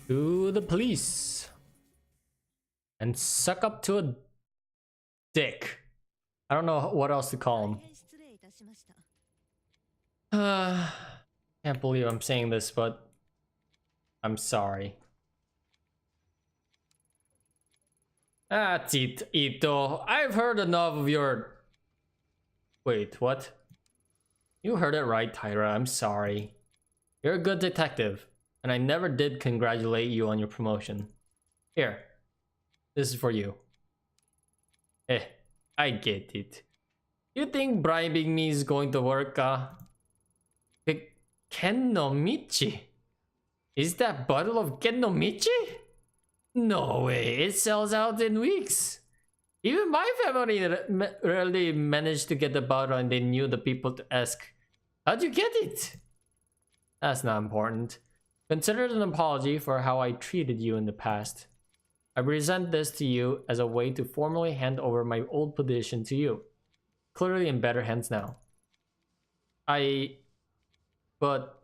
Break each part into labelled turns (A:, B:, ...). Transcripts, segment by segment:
A: To the police. And suck up to a dick. I don't know what else to call him. Can't believe I'm saying this, but I'm sorry. Ito. I've heard enough of your... Wait, what? You heard it right, Tyra. I'm sorry. You're a good detective, and I never did congratulate you on your promotion. Here. This is for you. I get it. You think bribing me is going to work, Kennomichi? Is that bottle of Kennomichi? No way, it sells out in weeks. Even my family rarely managed to get the bottle, and they knew the people to ask, how'd you get it? That's not important. Consider it an apology for how I treated you in the past. I present this to you as a way to formally hand over my old position to you. Clearly in better hands now. But...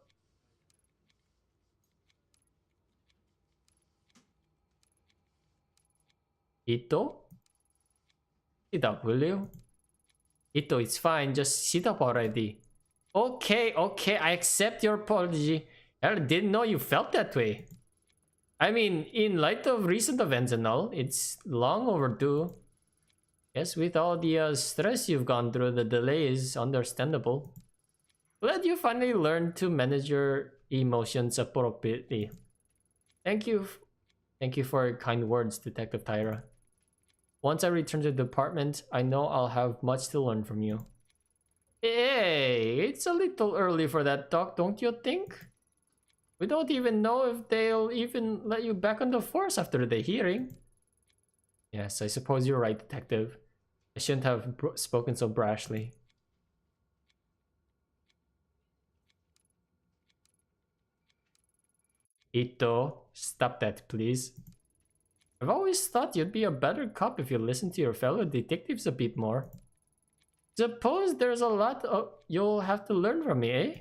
A: Ito? Sit up, will you? Ito, it's fine. Just sit up already. Okay, I accept your apology. I didn't know you felt that way. I mean, in light of recent events and all, it's long overdue. Yes, with all the stress you've gone through, the delay is understandable. Glad you finally learned to manage your emotions appropriately. Thank you for your kind words, Detective Tyra. Once I return to the department, I know I'll have much to learn from you. Hey, it's a little early for that talk, don't you think? We don't even know if they'll even let you back on the force after the hearing. Yes, I suppose you're right, Detective. I shouldn't have spoken so brashly. Ito, stop that, please. I've always thought you'd be a better cop if you listened to your fellow detectives a bit more. Suppose there's a lot you'll have to learn from me, eh?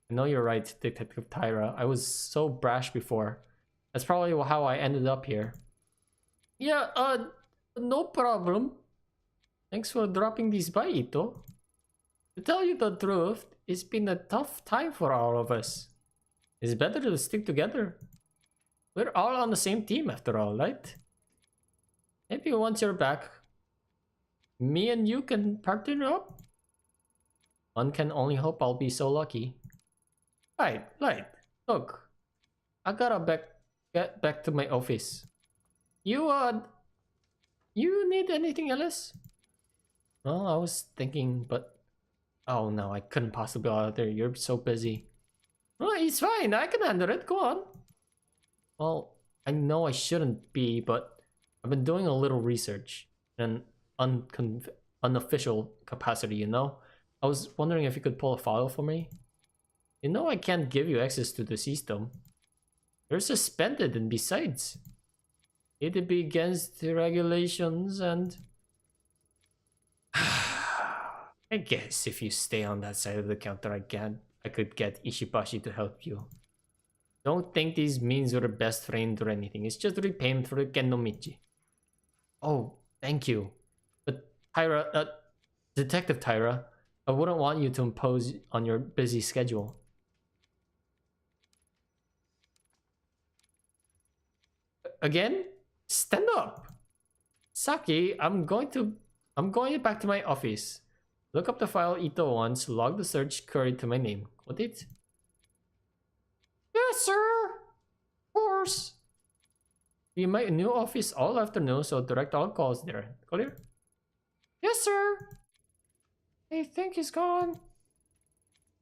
A: I know you're right, Detective Tyra. I was so brash before. That's probably how I ended up here. Yeah, no problem. Thanks for dropping this by, Ito. To tell you the truth, it's been a tough time for all of us. It's better to stick together. We're all on the same team after all, right? Maybe once you're back, me and you can partner up? One can only hope I'll be so lucky. Right. Look, I gotta get back to my office. You need anything else? Well, I was thinking, but... Oh no, I couldn't possibly go out there. You're so busy. Well, it's fine. I can handle it. Go on. Well, I know I shouldn't be, but I've been doing a little research in an unofficial capacity, you know? I was wondering if you could pull a file for me. You know I can't give you access to the system. You're suspended, and besides, it'd be against the regulations and... I guess if you stay on that side of the counter, I could get Ishibashi to help you. Don't think this means you're a best friend or anything. It's just repayment for the Kennomichi. Oh, thank you. But Tyra, Detective Tyra, I wouldn't want you to impose on your busy schedule. Again? Stand up. Saki, I'm going back to my office. Look up the file Ito wants, log the search query to my name. Got it? Yes, sir. Of course. Be in my new office all afternoon, so direct all calls there. Clear? Yes, sir. I think he's gone.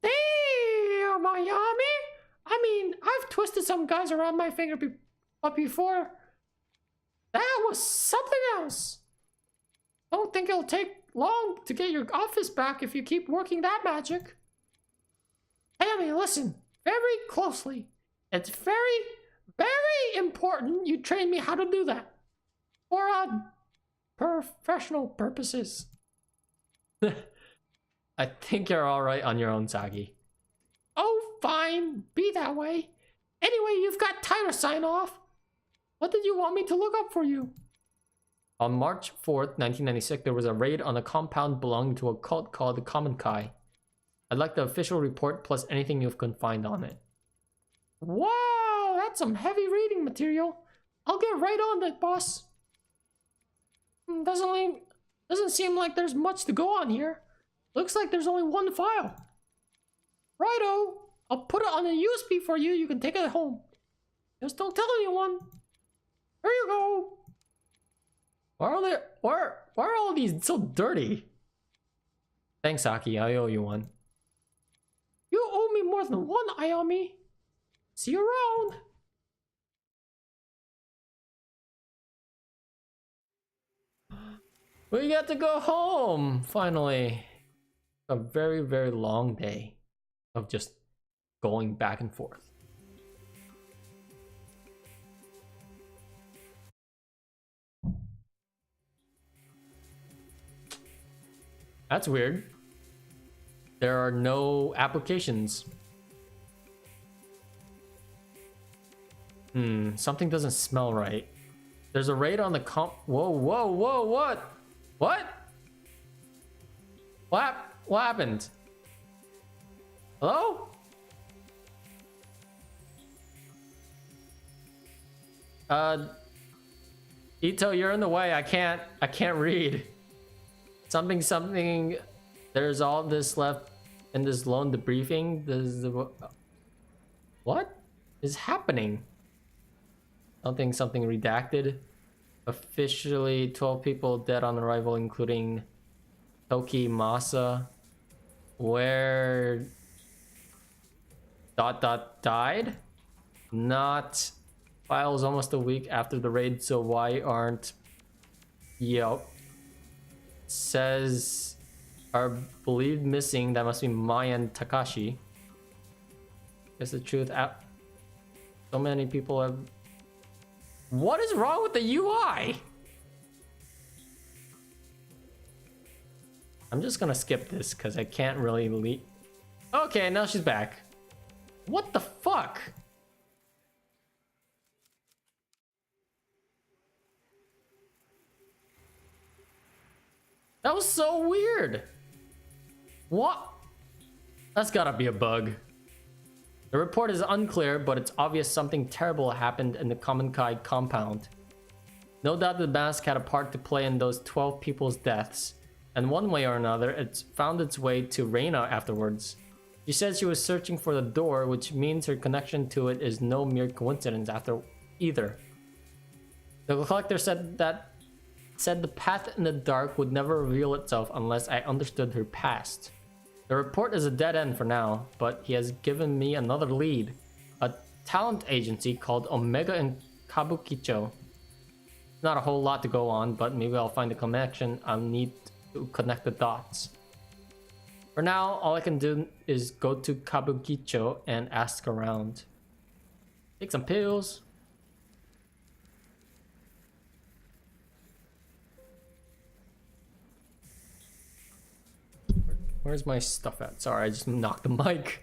A: Damn, Miami. I mean, I've twisted some guys around my finger before. That was something else. Don't think it'll take long to get your office back if you keep working that magic. Tammy, listen very closely. It's very, very important you train me how to do that. For professional purposes. I think you're alright on your own, Sagi. Oh, fine. Be that way. Anyway, you've got time to sign off. What did you want me to look up for you? On March 4th, 1996, there was a raid on a compound belonging to a cult called the Common Kai. I'd like the official report plus anything you can find on it. Wow, that's some heavy reading material. I'll get right on that, boss. Doesn't seem like there's much to go on here. Looks like there's only one file. Righto, I'll put it on a USB for you. You can take it home. Just don't tell anyone. There you go. Why are all these so dirty? Thanks, Aki. I owe you one. You owe me more than one, Ayami. See you around. We get to go home, finally. A very, very long day of just going back and forth. That's weird. There are no applications. Something doesn't smell right. There's a raid on the Whoa, what? What happened? Hello? Ito, you're in the way. I can't read. Something. There's all this left in this lone debriefing. What is happening? Something redacted. Officially 12 people dead on arrival, including Toki Masa. Where ... died? Not. Files almost a week after the raid, so why aren't... Yep. Says are believed missing. That must be Maya and Takashi. Guess the truth out. So many people have... What is wrong with the UI? I'm just gonna skip this because I can't really leave. Okay, now she's back. What the fuck? That was so weird. What? That's gotta be a bug. The report is unclear, but it's obvious something terrible happened in the Common Kai compound. No doubt the mask had a part to play in those 12 people's deaths, and one way or another, it's found its way to Reina afterwards. She said she was searching for the door, which means her connection to it is no mere coincidence after either. The collector said the path in the dark would never reveal itself unless I understood her past. The report is a dead end for now, but he has given me another lead. A talent agency called Omega in Kabukicho. Not a whole lot to go on, but maybe I'll find a connection. I'll need to connect the dots. For now, all I can do is go to Kabukicho and ask around. Take some pills. Where's my stuff at? Sorry, I just knocked the mic.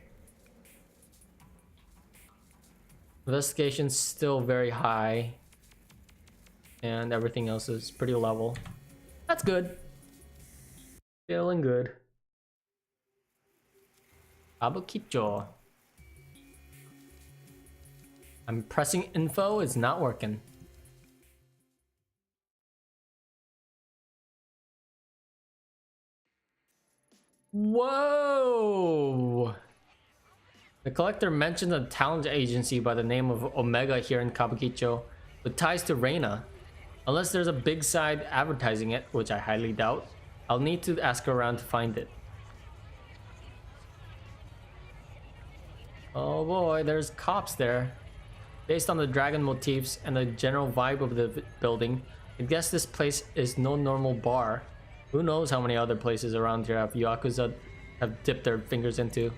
A: Investigation's still very high. And everything else is pretty level. That's good. Feeling good. Kabukicho. I'm pressing info, it's not working. Whoa! The collector mentioned a talent agency by the name of Omega here in Kabukicho, with ties to Reina. Unless there's a big side advertising it, which I highly doubt, I'll need to ask around to find it. Oh boy, there's cops there. Based on the dragon motifs and the general vibe of the building, I guess this place is no normal bar. Who knows how many other places around here have Yakuza have dipped their fingers into.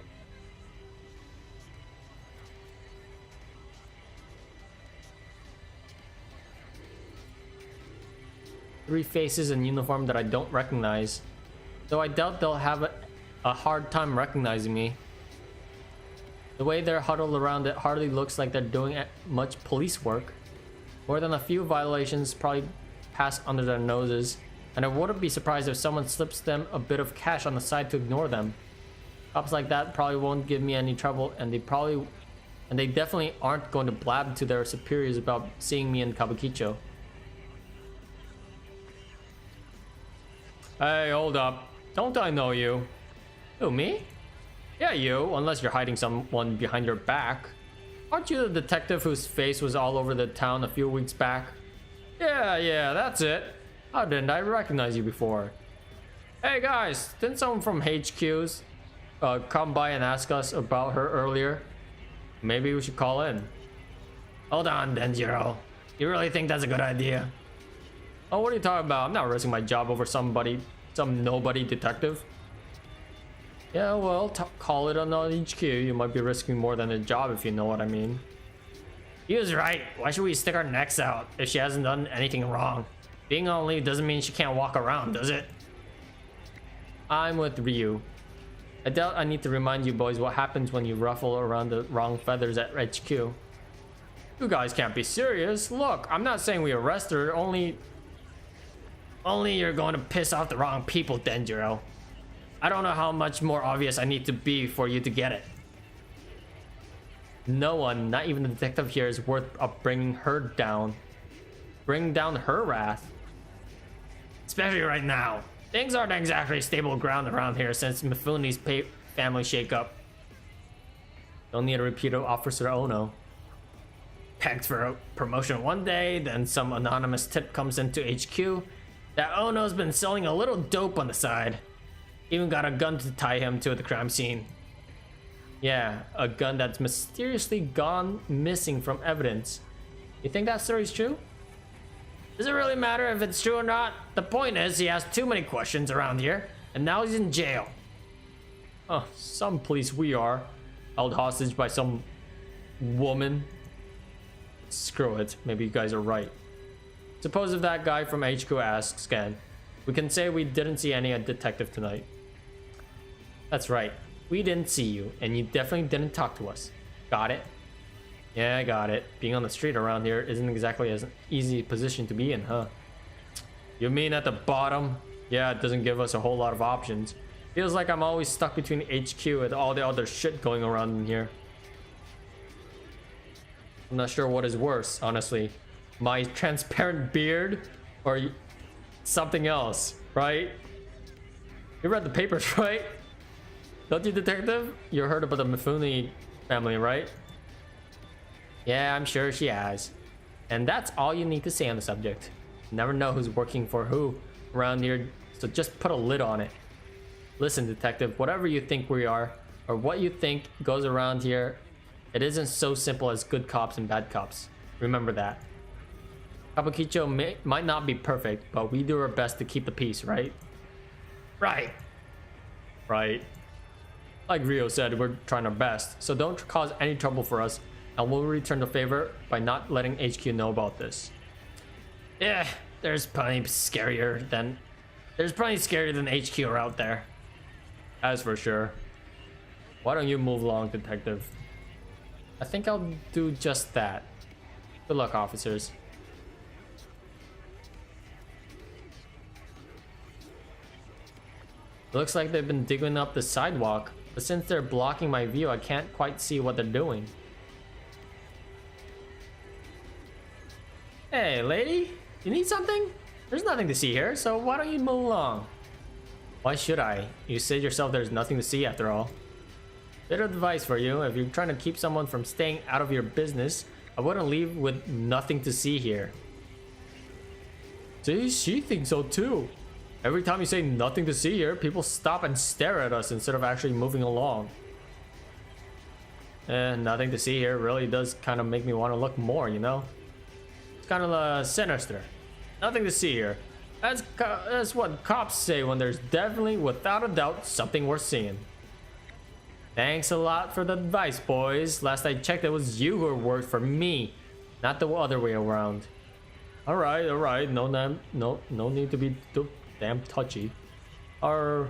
A: Three faces in uniform that I don't recognize. Though I doubt they'll have a hard time recognizing me. The way they're huddled around it hardly looks like they're doing much police work. More than a few violations probably pass under their noses, and I wouldn't be surprised if someone slips them a bit of cash on the side to ignore them. Cops like that probably won't give me any trouble, and they definitely aren't going to blab to their superiors about seeing me in Kabukicho. Hey, hold up. Don't I know you? Who, me? Yeah, you, unless you're hiding someone behind your back. Aren't you the detective whose face was all over the town a few weeks back? Yeah, that's it. How didn't I recognize you before? Hey guys, didn't someone from HQ's come by and ask us about her earlier? Maybe we should call in. Hold on, Denjiro. You really think that's a good idea? Oh, what are you talking about? I'm not risking my job over some nobody detective. Yeah, well, call it on HQ. You might be risking more than a job if you know what I mean. He was right. Why should we stick our necks out if she hasn't done anything wrong? Being on leave doesn't mean she can't walk around, does it? I'm with Ryu. I doubt I need to remind you boys what happens when you ruffle around the wrong feathers at HQ. You guys can't be serious. Look, I'm not saying we arrest her, only you're going to piss off the wrong people, Denjiro. I don't know how much more obvious I need to be for you to get it. No one, not even the detective here, is worth bringing her down. Bring down her wrath. Especially right now. Things aren't exactly stable ground around here since Mifune's family shakeup. Don't need a repeat of Officer Ono. Pegged for a promotion one day, then some anonymous tip comes into HQ that Ono's been selling a little dope on the side. Even got a gun to tie him to the crime scene. Yeah, a gun that's mysteriously gone missing from evidence. You think that story's true? Does it really matter if it's true or not? The point is, he has too many questions around here, and now he's in jail. Oh, some police we are. Held hostage by some woman. Screw it, maybe you guys are right. Suppose if that guy from HQ asks again, we can say we didn't see any detective tonight. That's right. We didn't see you, and you definitely didn't talk to us. Got it? Yeah, I got it. Being on the street around here isn't exactly as an easy position to be in, huh? You mean at the bottom? Yeah, it doesn't give us a whole lot of options. Feels like I'm always stuck between HQ and all the other shit going around in here. I'm not sure what is worse, honestly. My transparent beard or something else, right? You read the papers, right? Don't you, detective? You heard about the Mifune family, right? Yeah, I'm sure she has. And that's all you need to say on the subject. Never know who's working for who around here, so just put a lid on it. Listen, detective, whatever you think we are, or what you think goes around here, it isn't so simple as good cops and bad cops. Remember that. Kabukicho might not be perfect, but we do our best to keep the peace, right? Right. Right. Like Rio said, we're trying our best, so don't cause any trouble for us, and we'll return the favor by not letting HQ know about this. Yeah, there's plenty scarier than HQ are out there. As for sure. Why don't you move along, detective? I think I'll do just that. Good luck, officers. Looks like they've been digging up the sidewalk, but since they're blocking my view, I can't quite see what they're doing. Hey, lady? You need something? There's nothing to see here, so why don't you move along? Why should I? You said yourself there's nothing to see after all. Bit of advice for you, if you're trying to keep someone from staying out of your business, I wouldn't leave with nothing to see here. See, she thinks so too. Every time you say nothing to see here, people stop and stare at us instead of actually moving along. Nothing to see here really does kind of make me want to look more, you know? It's kind of sinister. Nothing to see here. That's what cops say when there's definitely, without a doubt, something worth seeing. Thanks a lot for the advice, boys. Last I checked, it was you who worked for me, not the other way around. All right. No need to be too damn touchy. Are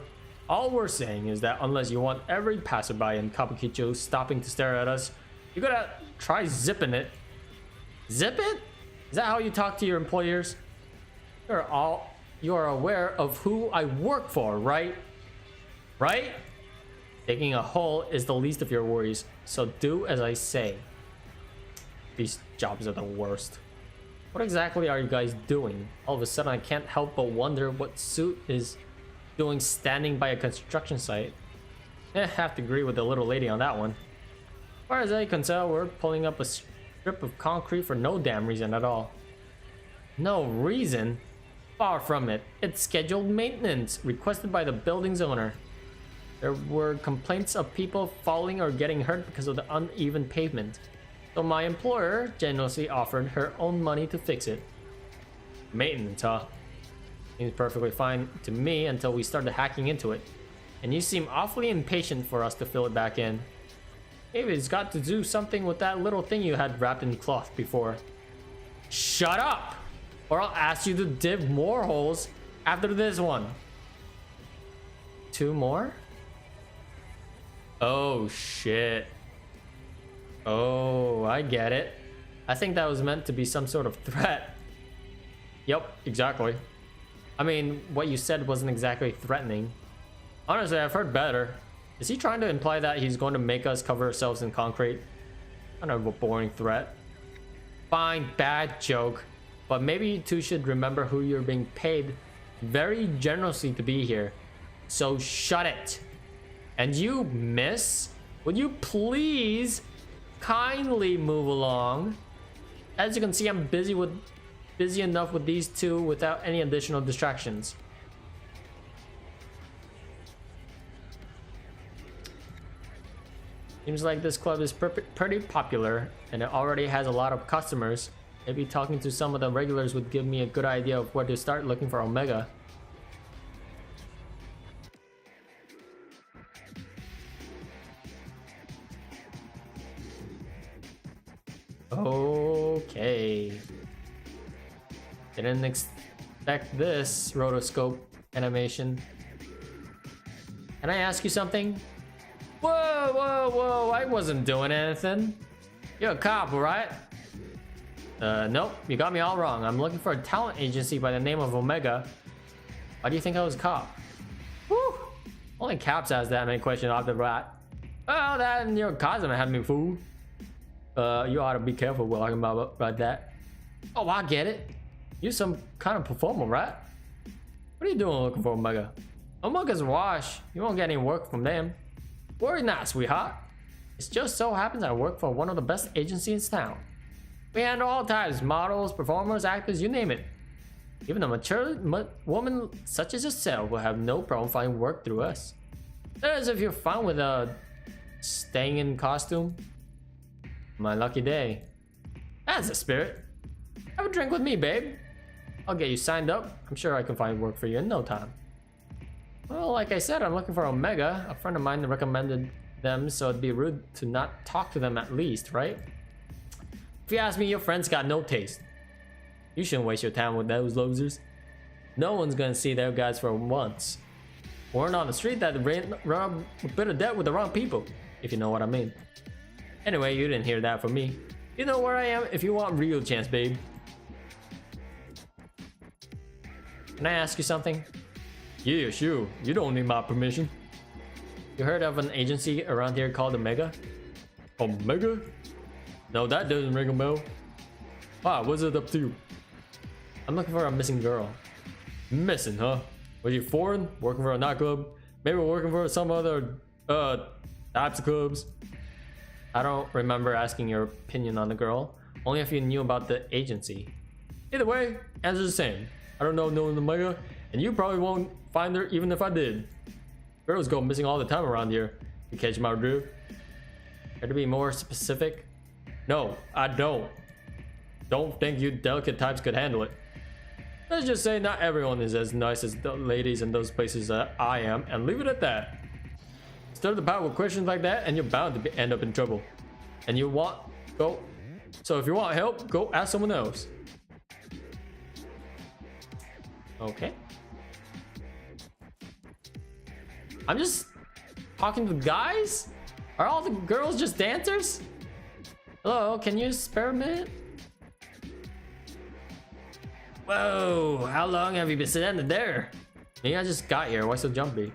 A: All we're saying is that unless you want every passerby in Kabukicho stopping to stare at us, you gotta try zipping it. Zip it? Is that how you talk to your employers? You are aware of who I work for, right? Right? Digging a hole is the least of your worries, so do as I say. These jobs are the worst. What exactly are you guys doing? All of a sudden I can't help but wonder what Suit is doing standing by a construction site. Have to agree with the little lady on that one. As far as I can tell, we're pulling up a strip of concrete for no damn reason at all. No reason? Far from it. It's scheduled maintenance, requested by the building's owner. There were complaints of people falling or getting hurt because of the uneven pavement. So my employer generously offered her own money to fix it. Maintenance, huh? Seems perfectly fine to me until we started hacking into it. And you seem awfully impatient for us to fill it back in. Maybe it's got to do something with that little thing you had wrapped in cloth before. Shut up! Or I'll ask you to dig more holes after this one. 2 more? Oh shit. Oh, I get it. I think that was meant to be some sort of threat. Yep, exactly. I mean, what you said wasn't exactly threatening. Honestly, I've heard better. Is he trying to imply that he's going to make us cover ourselves in concrete? Kind of a boring threat. Fine, bad joke. But maybe you two should remember who you're being paid very generously to be here. So shut it. And you, miss, would you please kindly move along? As you can see, I'm busy enough with these two without any additional distractions. Seems like this club is pretty popular and it already has a lot of customers. Maybe talking to some of the regulars would give me a good idea of where to start looking for Omega. Okay. Didn't expect this rotoscope animation. Can I ask you something? Whoa, whoa, whoa, I wasn't doing anything. You're a cop, right? Nope, you got me all wrong. I'm looking for a talent agency by the name of Omega. Why do you think I was a cop? Whew! Only cops ask that many questions off the bat. Well, that and your cousin had me fooled. You ought to be careful with talking about that. Oh, I get it. You're some kind of performer, right? What are you doing looking for Omega? Omega's wash. You won't get any work from them. Worry not, sweetheart. It just so happens I work for one of the best agencies in town. We handle all types, models, performers, actors, you name it. Even a mature woman such as yourself will have no problem finding work through us. That is if you're fine with staying in costume. My lucky day. That's the spirit. Have a drink with me, babe. I'll get you signed up. I'm sure I can find work for you in no time. Well, like I said, I'm looking for Omega. A friend of mine recommended them, so it'd be rude to not talk to them at least, right? If you ask me, your friend's got no taste. You shouldn't waste your time with those losers. No one's gonna see their guys for once. Word on the street that run a bit of debt with the wrong people, if you know what I mean. Anyway, you didn't hear that from me. You know where I am if you want real chance, babe. Can I ask you something? Yeah, sure. You don't need my permission. You heard of an agency around here called Omega? Omega? No, that doesn't ring a bell. Ah, what's it up to? I'm looking for a missing girl. Missing, huh? Was you foreign? Working for a nightclub? Maybe working for some other, types of clubs? I don't remember asking your opinion on the girl. Only if you knew about the agency. Either way, answer's the same. I don't know no Omega, and you probably won't find her even if I did. Girls go missing all the time around here. You catch my drift? Care to be more specific? No, I don't. Don't think you delicate types could handle it. Let's just say not everyone is as nice as the ladies in those places that I am, and leave it at that. Stir the pot with questions like that, and you're bound to end up in trouble. And you want go. So if you want help, go ask someone else. Okay. I'm just talking to guys? Are all the girls just dancers? Hello, can you spare a minute? Whoa, how long have you been standing there? Maybe I just got here, why so jumpy?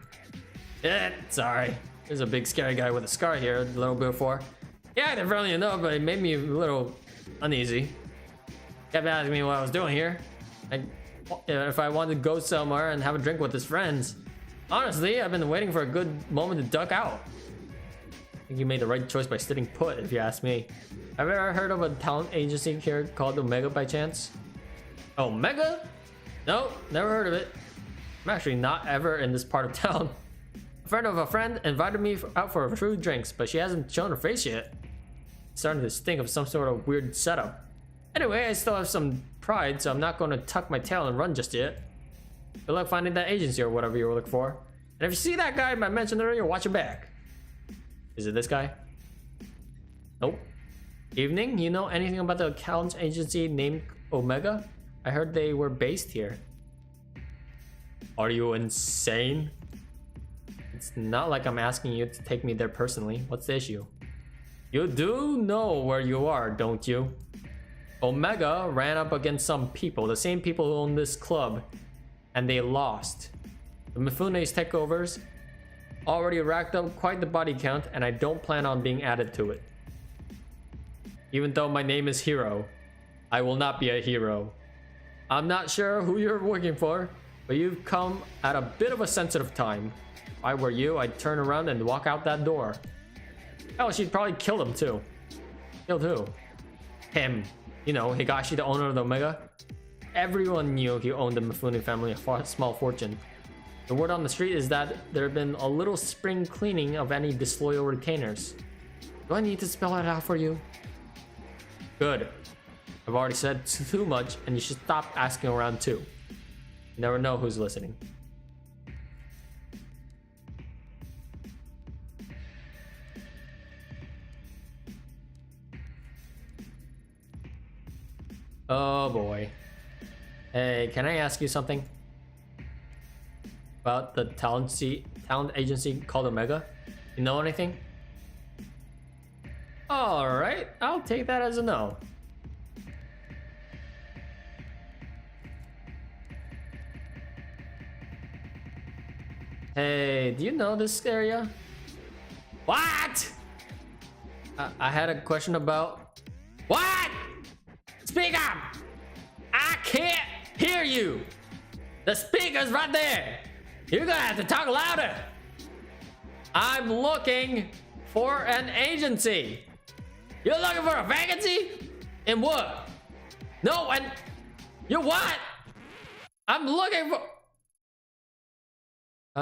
A: Sorry. There's a big scary guy with a scar here a little bit before. Yeah, I didn't really know, but it made me a little uneasy. Kept asking me what I was doing here. If I wanted to go somewhere and have a drink with his friends. Honestly, I've been waiting for a good moment to duck out. I think you made the right choice by sitting put, if you ask me. Have you ever heard of a talent agency here called Omega by chance? Omega? No, never heard of it. I'm actually not ever in this part of town. A friend of a friend invited me out for a few drinks, but she hasn't shown her face yet. It's starting to stink of some sort of weird setup. Anyway, I still have some pride, so I'm not going to tuck my tail and run just yet. Good luck finding that agency or whatever you were looking for. And if you see that guy I mentioned earlier, watch your back. Is it this guy? Nope. Evening, you know anything about the talent agency named Omega? I heard they were based here. Are you insane? It's not like I'm asking you to take me there personally. What's the issue? You do know where you are, don't you? Omega ran up against some people, the same people who own this club, and they lost. The Mifune's takeovers already racked up quite the body count, and I don't plan on being added to it. Even though my name is Hero, I will not be a hero. I'm not sure who you're working for, but you've come at a bit of a sensitive time. If I were you, I'd turn around and walk out that door. Hell, she'd probably kill him too. Killed who? Him. You know, Higashi, the owner of the Omega. Everyone knew he owned the Mifune family a small fortune. The word on the street is that there have been a little spring cleaning of any disloyal retainers. Do I need to spell it out for you? Good. I've already said too much, and you should stop asking around too. You never know who's listening. Oh boy. Hey, can I ask you something? About the talent agency called Omega? You know anything? Alright, I'll take that as a no. Hey, do you know this area? What? I had a question about... What? Speak up! I can't hear you! The speaker's right there! You're gonna have to talk louder! I'm looking for an agency! You're looking for a vacancy? In what? No, and... You're what? I'm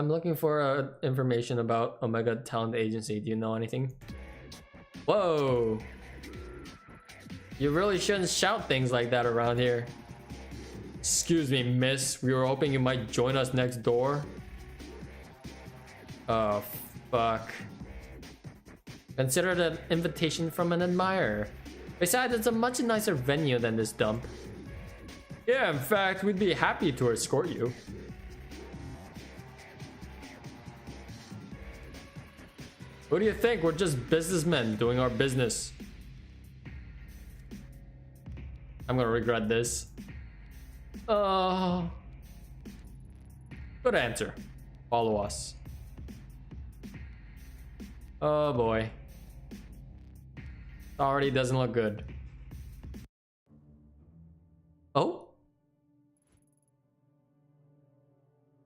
A: looking for information about Omega Talent Agency. Do you know anything? Whoa. You really shouldn't shout things like that around here. Excuse me, miss. We were hoping you might join us next door. Oh, fuck. Consider it an invitation from an admirer. Besides, it's a much nicer venue than this dump. Yeah, in fact, we'd be happy to escort you. Who do you think? We're just businessmen doing our business. I'm gonna regret this. Good answer. Follow us. Oh boy. Already doesn't look good. Oh?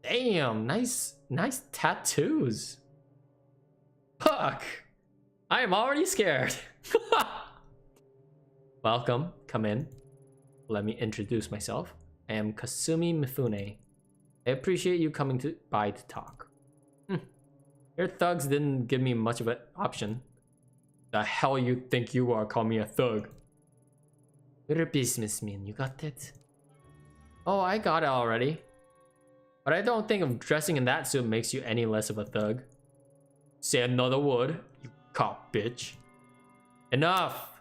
A: Damn, nice tattoos. Fuck. I am already scared. Welcome, come in. Let me introduce myself. I am Kasumi Mifune. I appreciate you coming by to talk. Your thugs didn't give me much of an option. The hell you think you are? Call me a thug. You're a businessman, you got it? Oh, I got it already. But I don't think of dressing in that suit makes you any less of a thug. Say another word, you cop bitch. Enough!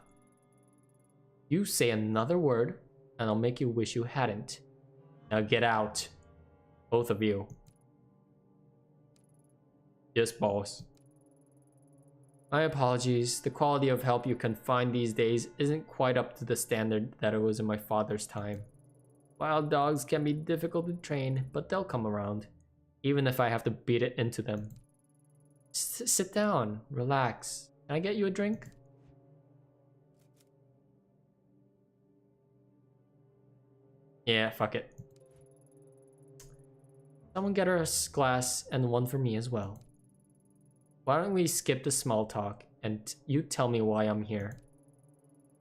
A: You say another word, and I'll make you wish you hadn't. Now get out. Both of you. Yes, boss. My apologies. The quality of help you can find these days isn't quite up to the standard that it was in my father's time. Wild dogs can be difficult to train, but they'll come around, even if I have to beat it into them. Sit down, relax. Can I get you a drink? Yeah, fuck it. Someone get her a glass and one for me as well. Why don't we skip the small talk and you tell me why I'm here?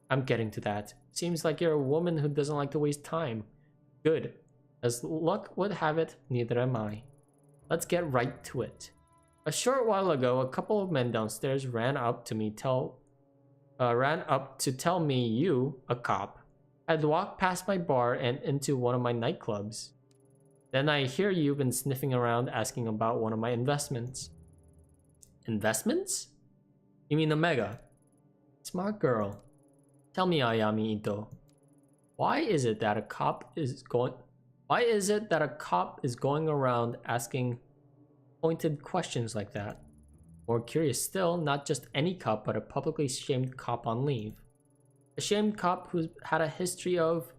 A: I'm getting to that. Seems like you're a woman who doesn't like to waste time. Good. As luck would have it, neither am I. Let's get right to it. A short while ago, a couple of men downstairs ran up to tell me you, a cop, had walked past my bar and into one of my nightclubs. Then I hear you've been sniffing around asking about one of my investments. Investments? You mean Omega? Smart girl. Tell me, Ayami Ito, why is it that a cop is going around asking pointed questions like that? More curious still, not just any cop, but a publicly shamed cop on leave. A shamed cop who's had a history of,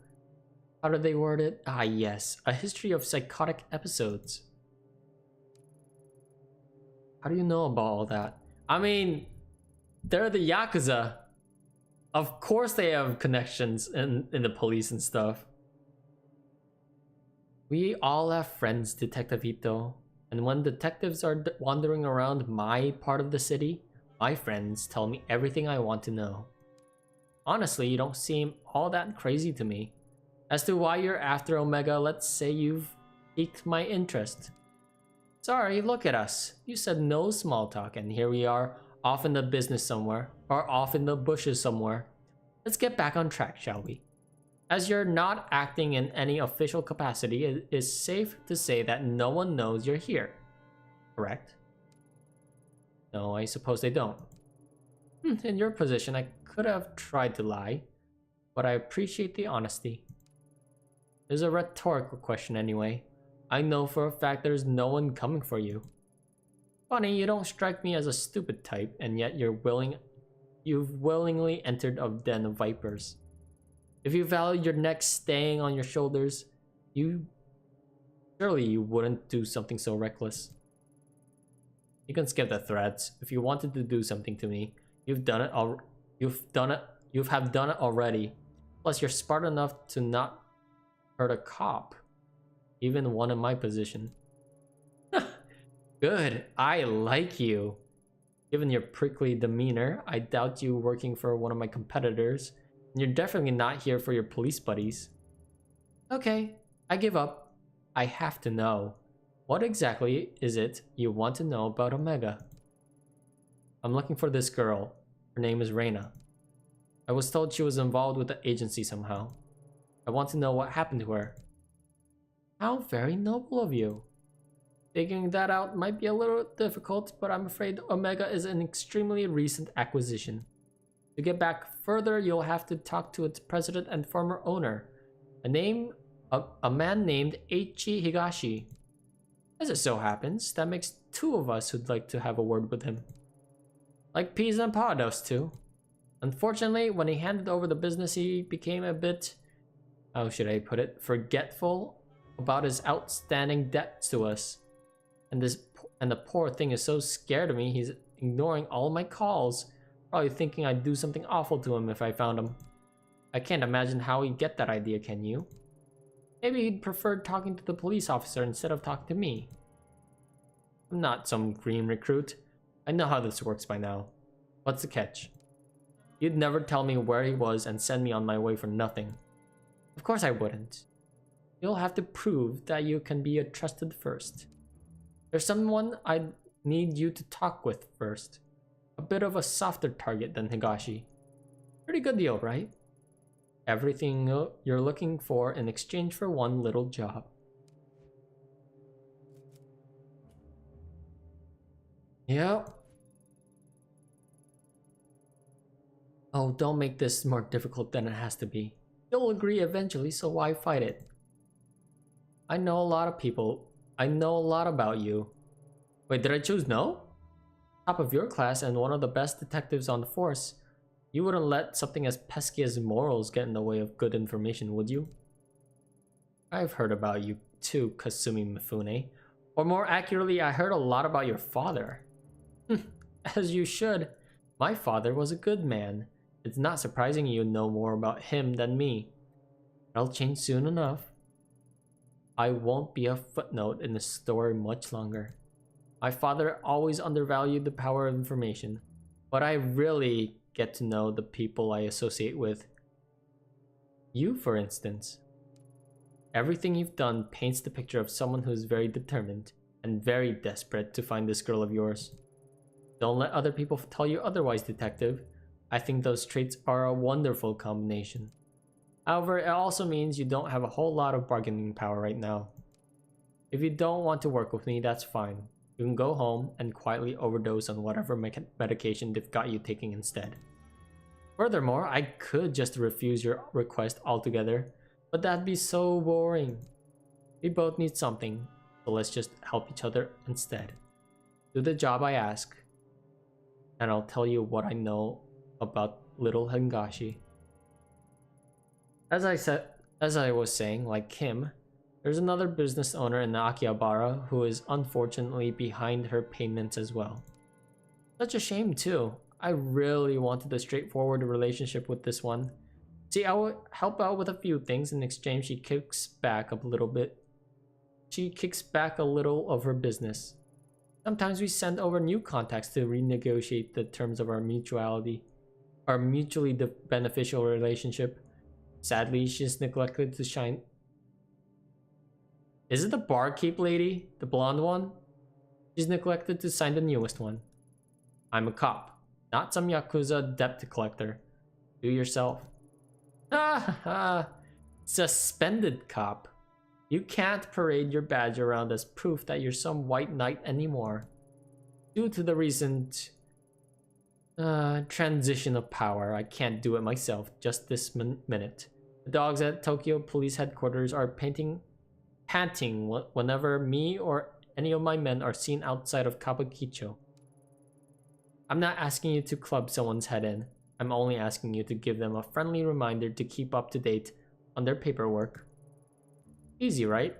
A: how do they word it? Ah yes, a history of psychotic episodes. How do you know about all that? I mean, they're the Yakuza. Of course they have connections in the police and stuff. We all have friends, Detective Ito. And when detectives are wandering around my part of the city, my friends tell me everything I want to know. Honestly, you don't seem all that crazy to me. As to why you're after Omega, let's say you've piqued my interest. Sorry, look at us. You said no small talk, and here we are, off in the business somewhere, or off in the bushes somewhere. Let's get back on track, shall we? As you're not acting in any official capacity, it is safe to say that no one knows you're here. Correct? No, I suppose they don't. In your position, I could have tried to lie, but I appreciate the honesty. It's a rhetorical question anyway. I know for a fact there's no one coming for you. Funny, you don't strike me as a stupid type, and yet you've willingly entered a den of vipers. If you value your neck staying on your shoulders, surely you wouldn't do something so reckless. You can skip the threats. If you wanted to do something to me, you've done it already. Plus, you're smart enough to not hurt a cop, even one in my position. Good, I like you. Given your prickly demeanor, I doubt you working for one of my competitors, and you're definitely not here for your police buddies. Okay, I give up. I have to know. What exactly is it you want to know about Omega? I'm looking for this girl. Her name is Reina. I was told she was involved with the agency somehow. I want to know what happened to her. How very noble of you. Figuring that out might be a little difficult, but I'm afraid Omega is an extremely recent acquisition. To get back further, you'll have to talk to its president and former owner, a man named Eiichi Higashi. As it so happens, that makes two of us who'd like to have a word with him. Like peas and potatoes too. Unfortunately, when he handed over the business, he became a bit, how should I put it, forgetful about his outstanding debts to us. And the poor thing is so scared of me, he's ignoring all my calls, probably thinking I'd do something awful to him if I found him. I can't imagine how he'd get that idea, can you? Maybe he'd prefer talking to the police officer instead of talking to me. I'm not some green recruit. I know how this works by now. What's the catch? You'd never tell me where he was and send me on my way for nothing. Of course I wouldn't. You'll have to prove that you can be trusted first. There's someone I need you to talk with first. A bit of a softer target than Higashi. Pretty good deal, right? Everything you're looking for in exchange for one little job. Yep. Oh, don't make this more difficult than it has to be. You'll agree eventually, so why fight it? I know a lot of people. I know a lot about you. Wait, did I choose no? top of your class and one of the best detectives on the force. You wouldn't let something as pesky as morals get in the way of good information, would you? I've heard about you too, Kasumi Mifune. Or more accurately, I heard a lot about your father. As you should. My father was a good man. It's not surprising you know more about him than me. That'll change soon enough. I won't be a footnote in the story much longer. My father always undervalued the power of information, but I really get to know the people I associate with. You, for instance. Everything you've done paints the picture of someone who's very determined and very desperate to find this girl of yours. Don't let other people tell you otherwise, Detective. I think those traits are a wonderful combination. However, it also means you don't have a whole lot of bargaining power right now. If you don't want to work with me, that's fine. You can go home and quietly overdose on whatever medication they've got you taking instead. Furthermore, I could just refuse your request altogether, but that'd be so boring. We both need something, so let's just help each other instead. Do the job I ask, and I'll tell you what I know about little Hingashi. As I was saying, like Kim, there's another business owner in Akihabara who is unfortunately behind her payments as well. Such a shame too. I really wanted a straightforward relationship with this one. See, I would help out with a few things. In exchange, she kicks back a little bit. She kicks back a little of her business. Sometimes we send over new contacts to renegotiate the terms of our mutually beneficial relationship. Sadly, she's neglected to shine. Is it the barkeep lady? The blonde one? She's neglected to sign the newest one. I'm a cop, not some Yakuza debt collector. Do yourself. Suspended cop. You can't parade your badge around as proof that you're some white knight anymore. Due to the recent transition of power, I can't do it myself just this minute. The dogs at Tokyo Police Headquarters are panting whenever me or any of my men are seen outside of Kabukicho. I'm not asking you to club someone's head in. I'm only asking you to give them a friendly reminder to keep up to date on their paperwork. Easy, right?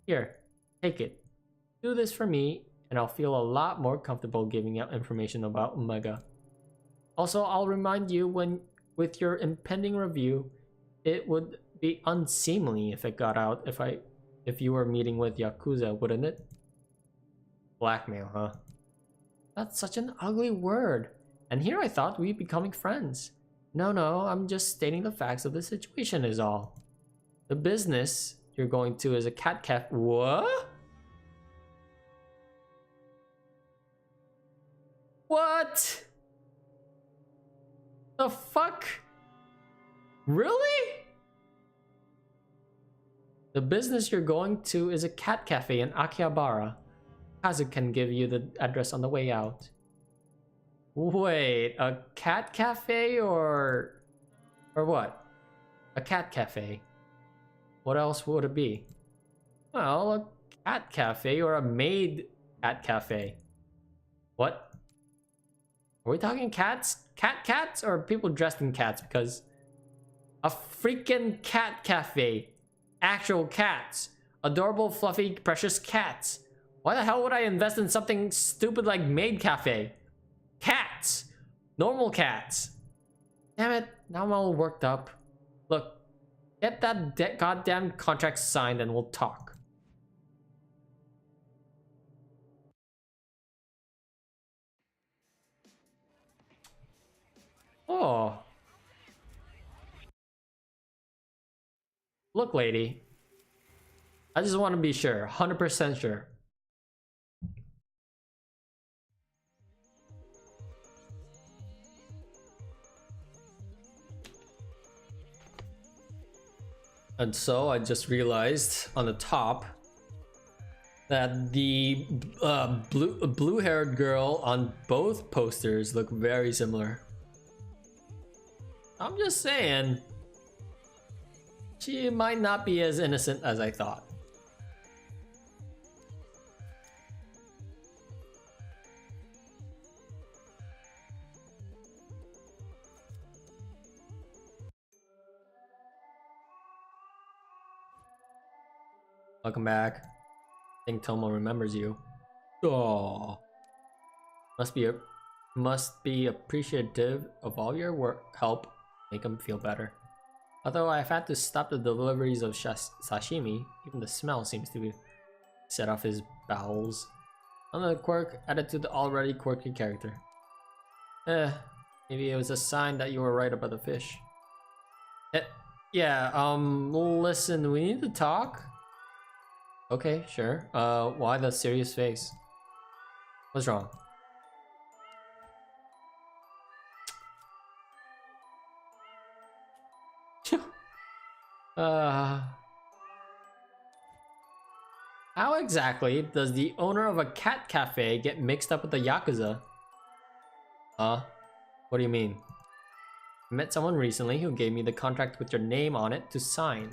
A: Here, take it. Do this for me, and I'll feel a lot more comfortable giving out information about Omega. Also, I'll remind you with your impending review, it would be unseemly if it got out if you were meeting with Yakuza, wouldn't it? Blackmail, huh? That's such an ugly word. And here I thought we'd be becoming friends. No, I'm just stating the facts of the situation is all. The business you're going to is a cat cafe. What? What? The fuck? Really? The business you're going to is a cat cafe in Akihabara. Kazu can give you the address on the way out. Wait, a cat cafe or what? A cat cafe. What else would it be? Well, a cat cafe or a maid cat cafe. What? Are we talking cats? Cats or people dressed in cats? Because a freaking cat cafe. Actual cats. Adorable, fluffy, precious cats. Why the hell would I invest in something stupid like maid cafe? Cats! Normal cats! Damn it, now I'm all worked up. Look, get that goddamn contract signed and we'll talk. Oh. Look, lady. I just want to be sure, 100% sure. And so I just realized on the top that the blue-haired girl on both posters look very similar. I'm just saying, she might not be as innocent as I thought. Welcome back. I think Tomo remembers you. Oh, must be appreciative of all your help. Make him feel better. Although I've had to stop the deliveries of sashimi, even the smell seems to set off his bowels. Another quirk added to the already quirky character. Maybe it was a sign that you were right about the fish. Yeah, listen, we need to talk. Okay, sure. Why the serious face? What's wrong? How exactly does the owner of a cat cafe get mixed up with the Yakuza? What do you mean? I met someone recently who gave me the contract with your name on it to sign.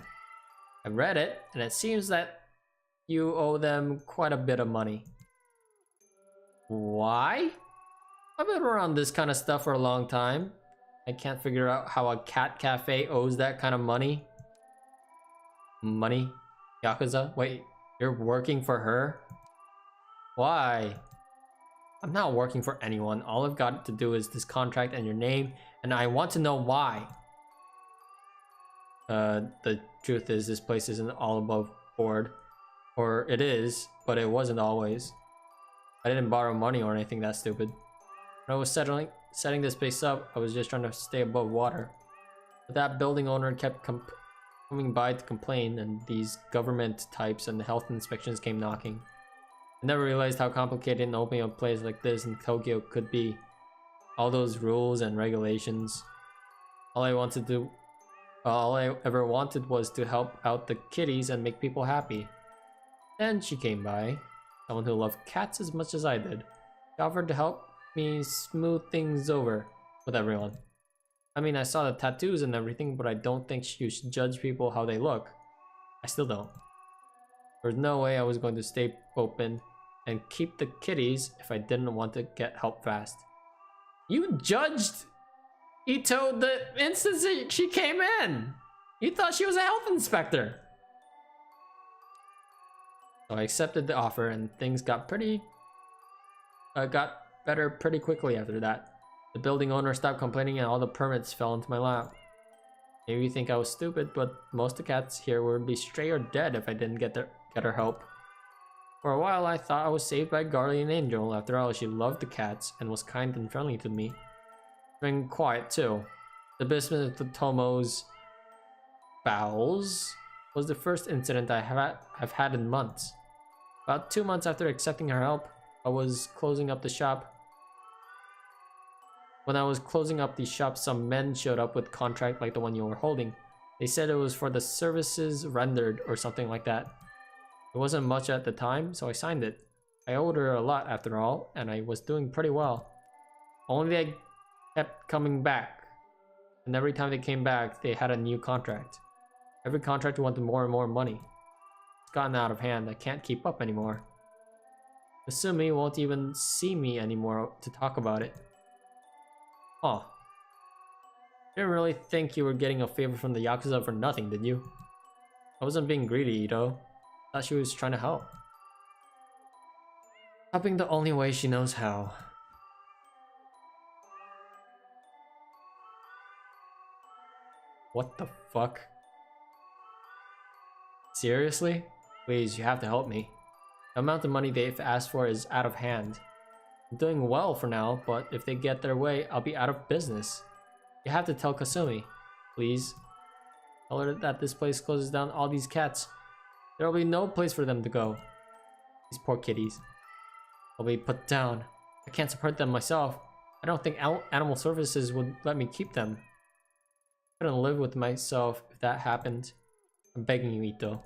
A: I read it, and it seems that you owe them quite a bit of money. Why? I've been around this kind of stuff for a long time. I can't figure out how a cat cafe owes that kind of money. Money? Yakuza? Wait, you're working for her? Why? I'm not working for anyone. All I've got to do is this contract and your name, and I want to know why. The truth is this place isn't all above board. Or it is, but it wasn't always. I didn't borrow money or anything that stupid. When I was setting this place up, I was just trying to stay above water. But that building owner kept coming by to complain, and these government types and health inspections came knocking. I never realized how complicated and opening a place like this in Tokyo could be. All those rules and regulations. All I ever wanted was to help out the kitties and make people happy. Then she came by, someone who loved cats as much as I did. She offered to help me smooth things over with everyone. I mean, I saw the tattoos and everything, but I don't think you should judge people how they look. I still don't. There's no way I was going to stay open and keep the kitties if I didn't want to get help fast. You judged Ito the instant she came in! You thought she was a health inspector! So I accepted the offer, and things got better pretty quickly after that. The building owner stopped complaining and all the permits fell into my lap. Maybe you think I was stupid, but most of the cats here would be stray or dead if I didn't get her help. For a while I thought I was saved by a guardian angel. After all, she loved the cats and was kind and friendly to me. Been quiet too. The business of the Tomo's bowels was the first incident I've had in months. About 2 months after accepting her help, I was closing up the shop. When I was closing up the shop, some men showed up with contract like the one you were holding. They said it was for the services rendered or something like that. It wasn't much at the time, so I signed it. I owed her a lot after all, and I was doing pretty well. Only they kept coming back. And every time they came back, they had a new contract. Every contract wanted more and more money. It's gotten out of hand. I can't keep up anymore. Kasumi won't even see me anymore to talk about it. Huh. Didn't really think you were getting a favor from the Yakuza for nothing, did you? I wasn't being greedy, Ito. Thought she was trying to help. Helping the only way she knows how. What the fuck? Seriously? Please, you have to help me. The amount of money they've asked for is out of hand. I'm doing well for now, but if they get their way, I'll be out of business. You have to tell Kasumi. Please. Tell her that this place closes down all these cats. There will be no place for them to go. These poor kitties. They'll be put down. I can't support them myself. I don't think Animal Services would let me keep them. I couldn't live with myself if that happened. I'm begging you, Ito.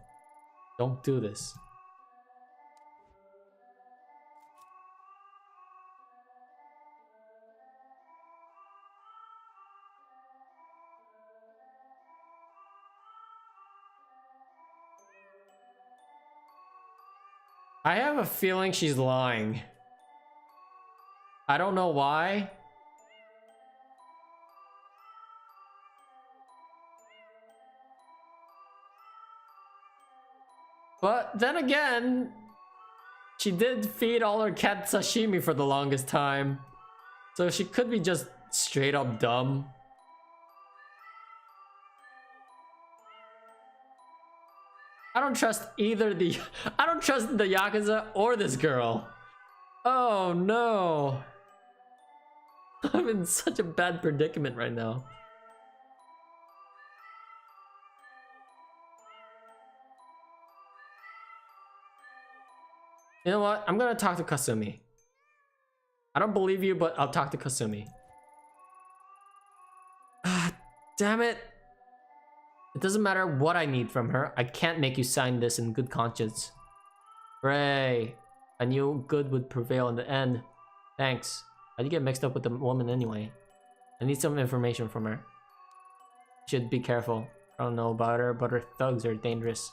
A: Don't do this. I have a feeling she's lying. I don't know why. But then again, she did feed all her cat sashimi for the longest time. So she could be just straight up dumb. I don't trust either I don't trust the Yakuza or this girl. Oh no. I'm in such a bad predicament right now. You know what? I'm gonna talk to Kasumi. I don't believe you, but I'll talk to Kasumi. Ah, damn it. It doesn't matter what I need from her. I can't make you sign this in good conscience. Hooray. I knew good would prevail in the end. Thanks. How'd you get mixed up with the woman anyway? I need some information from her. Should be careful. I don't know about her, but her thugs are dangerous.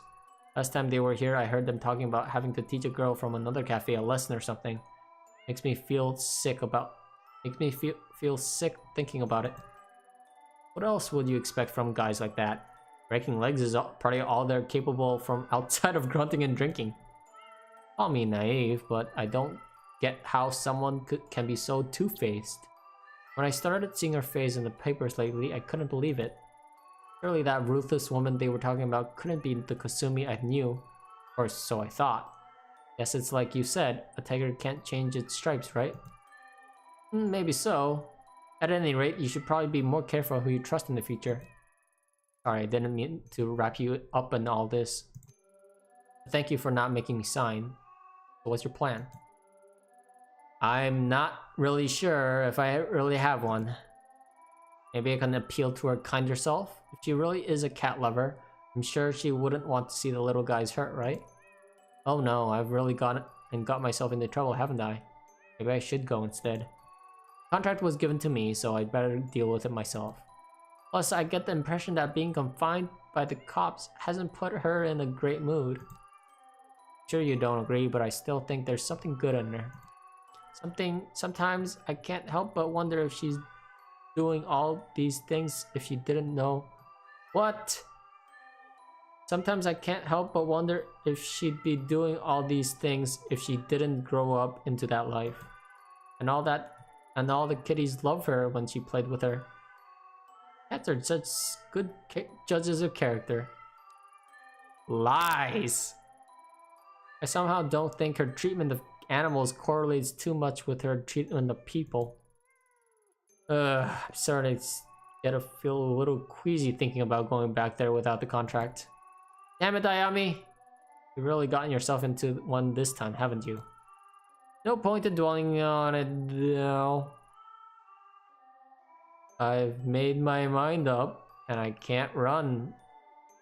A: Last time they were here, I heard them talking about having to teach a girl from another cafe a lesson or something. Makes me feel sick feel sick thinking about it. What else would you expect from guys like that? Breaking legs is probably all they're capable from outside of grunting and drinking. Call me naive, but I don't get how someone can be so two-faced. When I started seeing her face in the papers lately, I couldn't believe it. Surely that ruthless woman they were talking about couldn't be the Kasumi I knew, or so I thought. Guess it's like you said, a tiger can't change its stripes, right? Maybe so. At any rate, you should probably be more careful who you trust in the future. Sorry, I didn't mean to wrap you up in all this. Thank you for not making me sign. So what's your plan? I'm not really sure if I really have one. Maybe I can appeal to her kinder self? If she really is a cat lover, I'm sure she wouldn't want to see the little guys hurt, right? Oh no, I've really got myself into trouble, haven't I? Maybe I should go instead. The contract was given to me, so I'd better deal with it myself. Plus, I get the impression that being confined by the cops hasn't put her in a great mood. Sure you don't agree, but I still think there's something good in her. Sometimes I can't help but wonder if she's doing all these things if she didn't know. What? Sometimes I can't help but wonder if she'd be doing all these things if she didn't grow up into that life. And all the kitties love her when she played with her. Cats are such good judges of character. Lies! I somehow don't think her treatment of animals correlates too much with her treatment of people. I'm starting to feel a little queasy thinking about going back there without the contract. Damn it, Ayami! You've really gotten yourself into one this time, haven't you? No point in dwelling on it now. I've made my mind up, and I can't run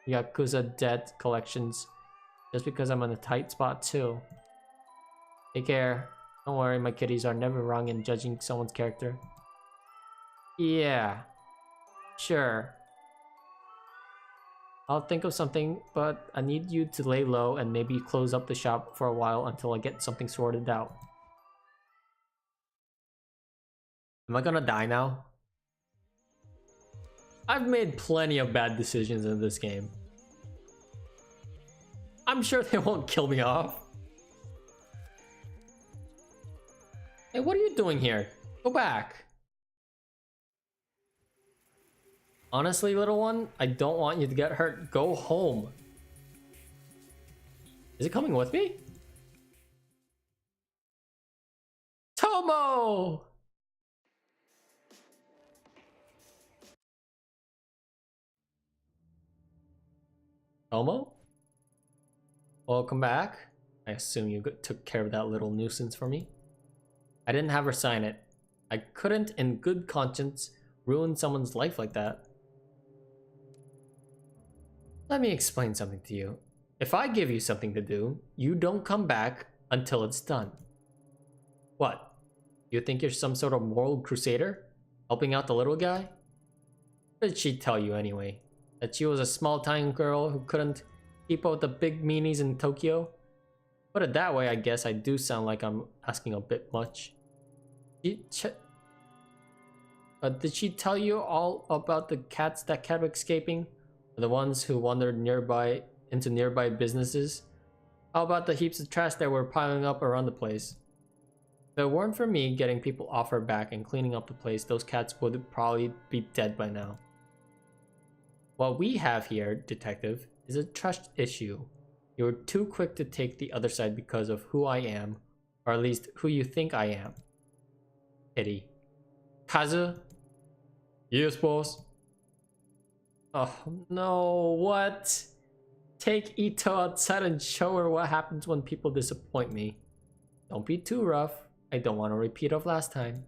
A: Yakuza debt collections just because I'm on a tight spot too. Take care. Don't worry, my kitties are never wrong in judging someone's character. Yeah, sure. I'll think of something, but I need you to lay low and maybe close up the shop for a while until I get something sorted out. Am I gonna die now? I've made plenty of bad decisions in this game. I'm sure they won't kill me off. Hey, what are you doing here? Go back. Honestly, little one, I don't want you to get hurt. Go home. Is it coming with me? Tomo! Tomo? Welcome back. I assume you took care of that little nuisance for me. I didn't have her sign it. I couldn't, in good conscience, ruin someone's life like that. Let me explain something to you. If I give you something to do, you don't come back until it's done. What? You think you're some sort of moral crusader? Helping out the little guy? What did she tell you anyway? That she was a small-time girl who couldn't keep up with the big meanies in Tokyo? Put it that way, I guess I do sound like I'm asking a bit much. Did she tell you all about the cats that kept escaping? The ones who wandered into nearby businesses? How about the heaps of trash that were piling up around the place? If it weren't for me getting people off her back and cleaning up the place, those cats would probably be dead by now. What we have here, detective, is a trust issue. You were too quick to take the other side because of who I am, or at least who you think I am. Pity. Kazu? Yes, boss. Oh no, what? Take Ito outside and show her what happens when people disappoint me. Don't be too rough. I don't want a repeat of last time.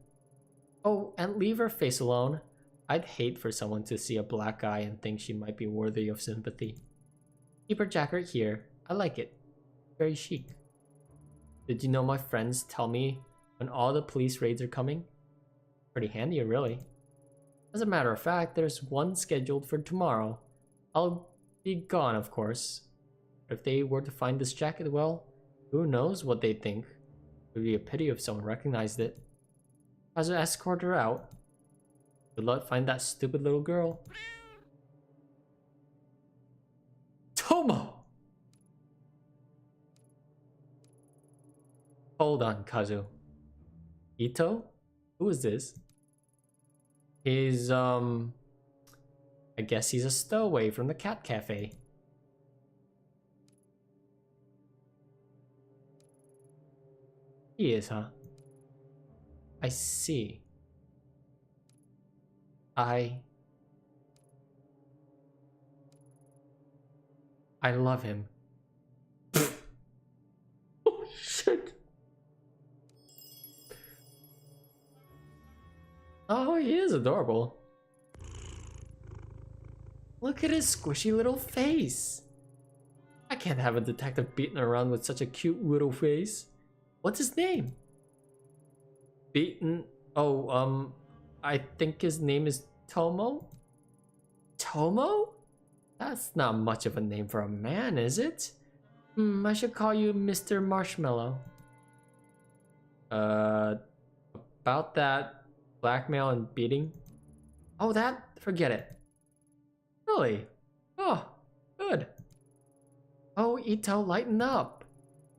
A: Oh, and leave her face alone. I'd hate for someone to see a black eye and think she might be worthy of sympathy. Keep her jacket here. I like it. Very chic. Did you know my friends tell me when all the police raids are coming? Pretty handy, really. As a matter of fact, there's one scheduled for tomorrow. I'll be gone, of course. If they were to find this jacket, well, who knows what they'd think. It would be a pity if someone recognized it. As I escort her out. Good luck find that stupid little girl. Tomo! Hold on, Kazu. Ito? Who is this? He's, I guess he's a stowaway from the cat cafe. He is, huh? I see. I love him. Oh shit. Oh, he is adorable. Look at his squishy little face. I can't have a detective beating around with such a cute little face. What's his name? Beaten. Oh, I think his name is Tomo? Tomo? That's not much of a name for a man, is it? I should call you Mr. Marshmallow. About that blackmail and beating? Oh, that? Forget it. Really? Oh, good. Oh, Ito, lighten up.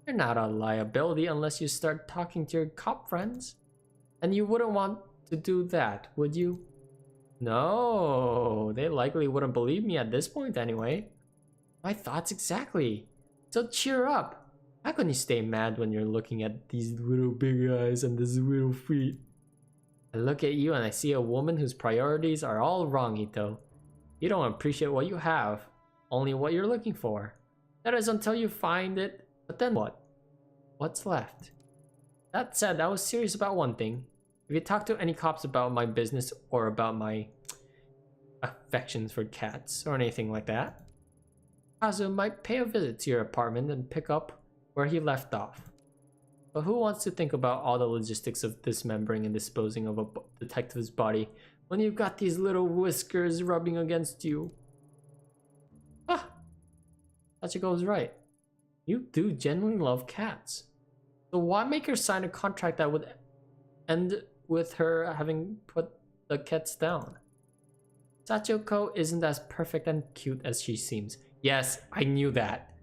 A: You're not a liability unless you start talking to your cop friends. And you wouldn't want to do that, would you? No, they likely wouldn't believe me at this point anyway. My thoughts exactly. So cheer up. How can you stay mad when you're looking at these little big eyes and this little feet? I look at you and I see a woman whose priorities are all wrong, Ito. You don't appreciate what you have, only what you're looking for. That is until you find it, but then what? What's left? That said, I was serious about one thing. If you talk to any cops about my business or about my affections for cats or anything like that, Kazu might pay a visit to your apartment and pick up where he left off. But who wants to think about all the logistics of dismembering and disposing of a detective's body when you've got these little whiskers rubbing against you? Ah, Sachiko's right. You do genuinely love cats. So why make her sign a contract that would end with her having put the cats down? Sachiko isn't as perfect and cute as she seems. Yes, I knew that.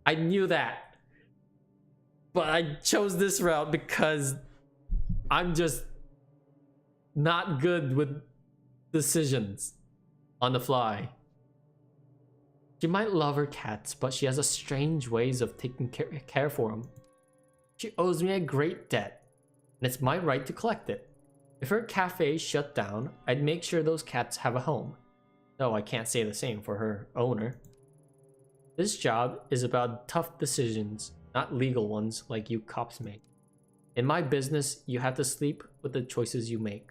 A: I knew that. But I chose this route because I'm just not good with decisions on the fly. She might love her cats, but she has a strange ways of taking care for them. She owes me a great debt, and it's my right to collect it. If her cafe shut down, I'd make sure those cats have a home. Though I can't say the same for her owner. This job is about tough decisions, not legal ones like you cops make. In my business, you have to sleep with the choices you make,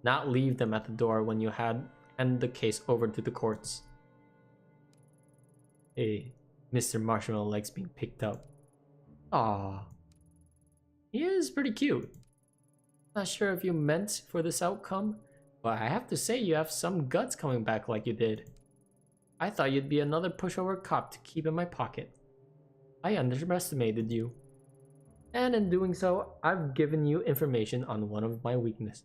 A: not leave them at the door when you hand the case over to the courts. Hey, Mr. Marshmallow likes being picked up. Aww. He is pretty cute. Not sure if you meant for this outcome, but I have to say you have some guts coming back like you did. I thought you'd be another pushover cop to keep in my pocket. I underestimated you. And in doing so, I've given you information on one of my weaknesses.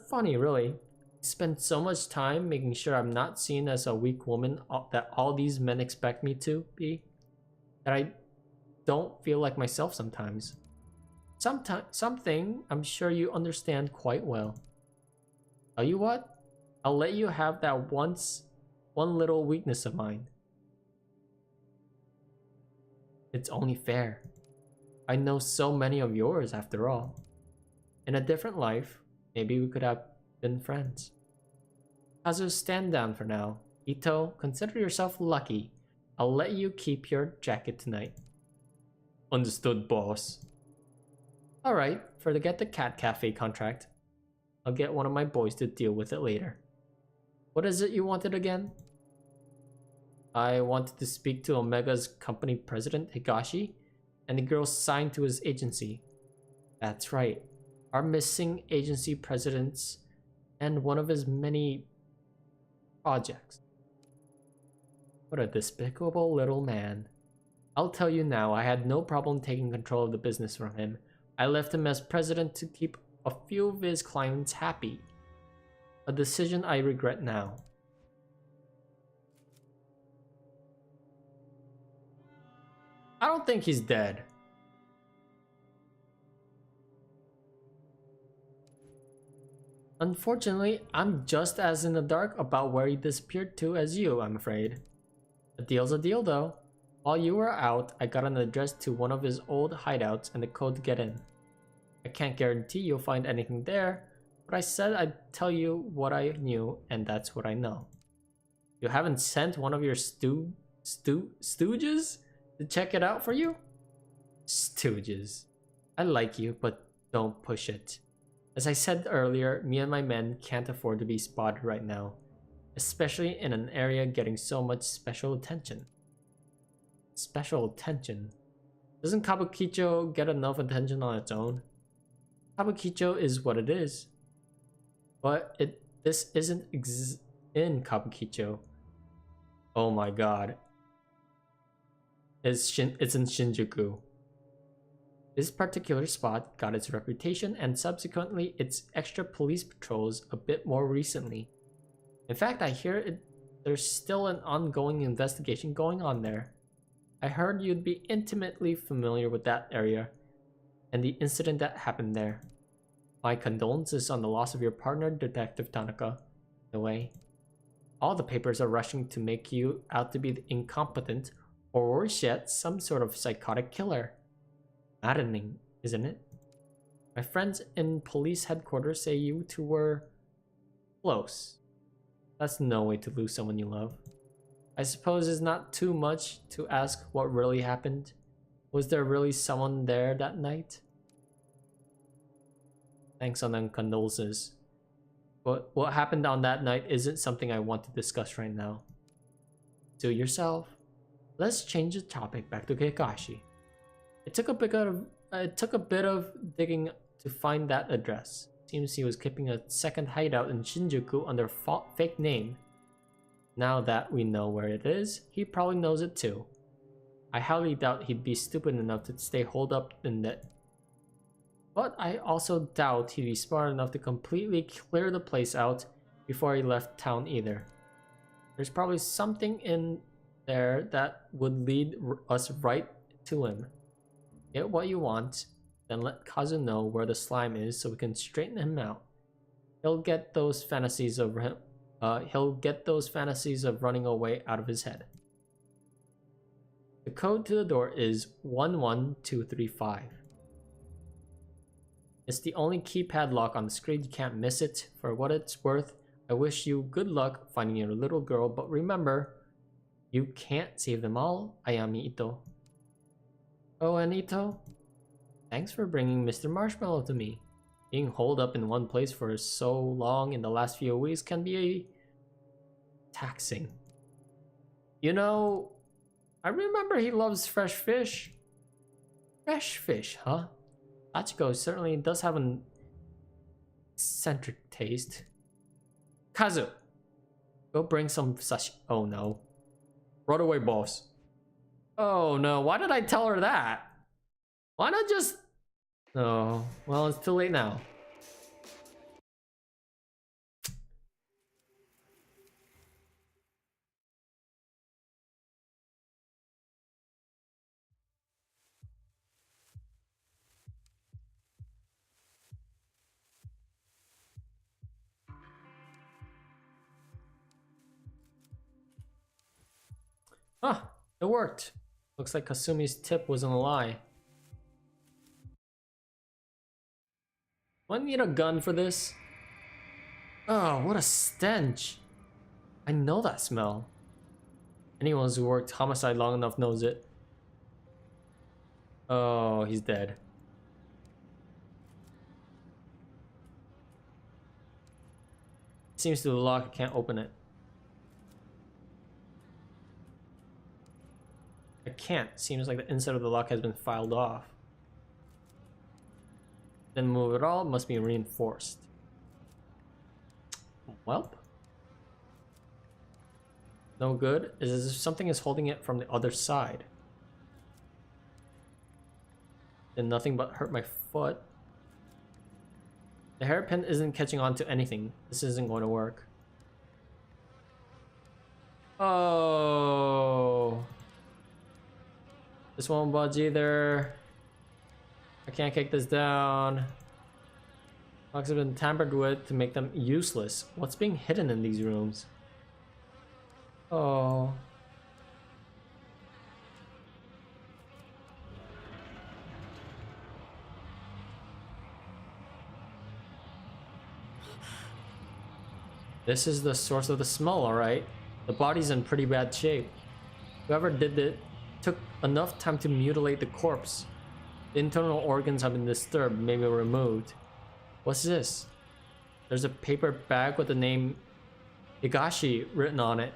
A: Funny, really. I spent so much time making sure I'm not seen as a weak woman that all these men expect me to be. that I don't feel like myself sometimes. Something I'm sure you understand quite well. Tell you what, I'll let you have that one little weakness of mine. It's only fair. I know so many of yours after all. In a different life, maybe we could have been friends. Kazu, stand down for now. Ito, consider yourself lucky. I'll let you keep your jacket tonight. Understood, boss. Alright, forget the cat cafe contract. I'll get one of my boys to deal with it later. What is it you wanted again? I wanted to speak to Omega's company president, Higashi, and the girl signed to his agency. That's right. Our missing agency presidents and one of his many projects. What a despicable little man. I'll tell you now, I had no problem taking control of the business from him. I left him as president to keep a few of his clients happy. A decision I regret now. I don't think he's dead. Unfortunately, I'm just as in the dark about where he disappeared to as you, I'm afraid. A deal's a deal though. While you were out, I got an address to one of his old hideouts and the code to get in. I can't guarantee you'll find anything there, but I said I'd tell you what I knew, and that's what I know. You haven't sent one of your stooges to check it out for you? Stooges. I like you, but don't push it. As I said earlier, me and my men can't afford to be spotted right now, especially in an area getting so much special attention. Special attention? Doesn't Kabukicho get enough attention on its own? Kabukicho is what it is. But this isn't in Kabukicho. Oh my god. It's in Shinjuku. This particular spot got its reputation and subsequently its extra police patrols a bit more recently. In fact, I hear there's still an ongoing investigation going on there. I heard you'd be intimately familiar with that area and the incident that happened there. My condolences on the loss of your partner, Detective Tanaka. In a way, all the papers are rushing to make you out to be incompetent or worse yet, some sort of psychotic killer. Maddening, isn't it? My friends in police headquarters say you two were close. That's no way to lose someone you love. I suppose it's not too much to ask what really happened. Was there really someone there that night? Thanks on the condolences. But what happened on that night isn't something I want to discuss right now. To yourself. Let's change the topic back to Kakashi. It took a bit of digging to find that address. Seems he was keeping a second hideout in Shinjuku under fake name. Now that we know where it is, he probably knows it too. I highly doubt he'd be stupid enough to stay holed up in that. But I also doubt he'd be smart enough to completely clear the place out before he left town either. There's probably something in there that would lead us right to him. Get what you want, then let Kazu know where the slime is so we can straighten him out. He'll get those fantasies of running away out of his head. The code to the door is 11235. It's the only keypad lock on the screen, you can't miss it. For what it's worth, I wish you good luck finding your little girl, but remember, you can't save them all, Ayami Ito. Oh, and Ito, thanks for bringing Mr. Marshmallow to me. Being holed up in one place for so long in the last few weeks can be taxing. You know, I remember he loves fresh fish. Fresh fish, huh? Hachiko certainly does have an eccentric taste. Kazu, go bring some sashi. Oh no. Right away, boss. Oh no, why did I tell her that? Why not just... Oh, well, it's too late now. Huh, it worked. Looks like Kasumi's tip wasn't a lie. Do I need a gun for this? Oh, what a stench. I know that smell. Anyone who's worked homicide long enough knows it. Oh, he's dead. Seems to the lock, I can't open it. I can't. Seems like the inside of the lock has been filed off. Didn't move at all, it must be reinforced. Welp. No good. Is as if something is holding it from the other side. Did nothing but hurt my foot. The hairpin isn't catching on to anything. This isn't going to work. Oh. This won't budge either. I can't kick this down. Locks have been tampered with to make them useless. What's being hidden in these rooms? Oh. This is the source of the smell, alright. The body's in pretty bad shape. Whoever did it took enough time to mutilate the corpse. The internal organs have been disturbed, maybe removed. What's this? There's a paper bag with the name Higashi written on it.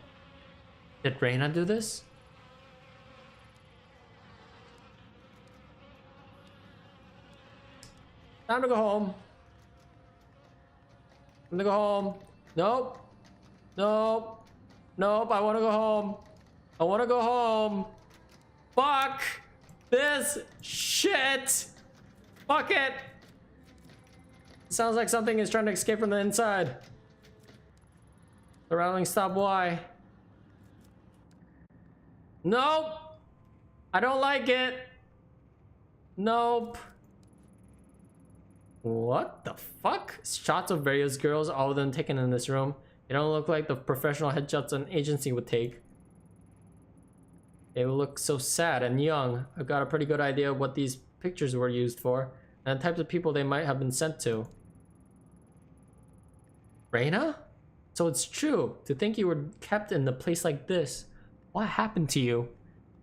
A: Did Reina do this? Time to go home. I'm gonna go home. Nope. Nope. Nope, I wanna go home. I wanna go home. Fuck this shit. Fuck it. Sounds like something is trying to escape from the inside. The rattling stopped. Why? Nope. I don't like it. Nope. What the fuck? Shots of various girls, all of them taken in this room. They don't look like the professional headshots an agency would take. They look so sad and young. I've got a pretty good idea of what these pictures were used for, and the types of people they might have been sent to. Reina? So it's true. To think you were kept in a place like this. What happened to you?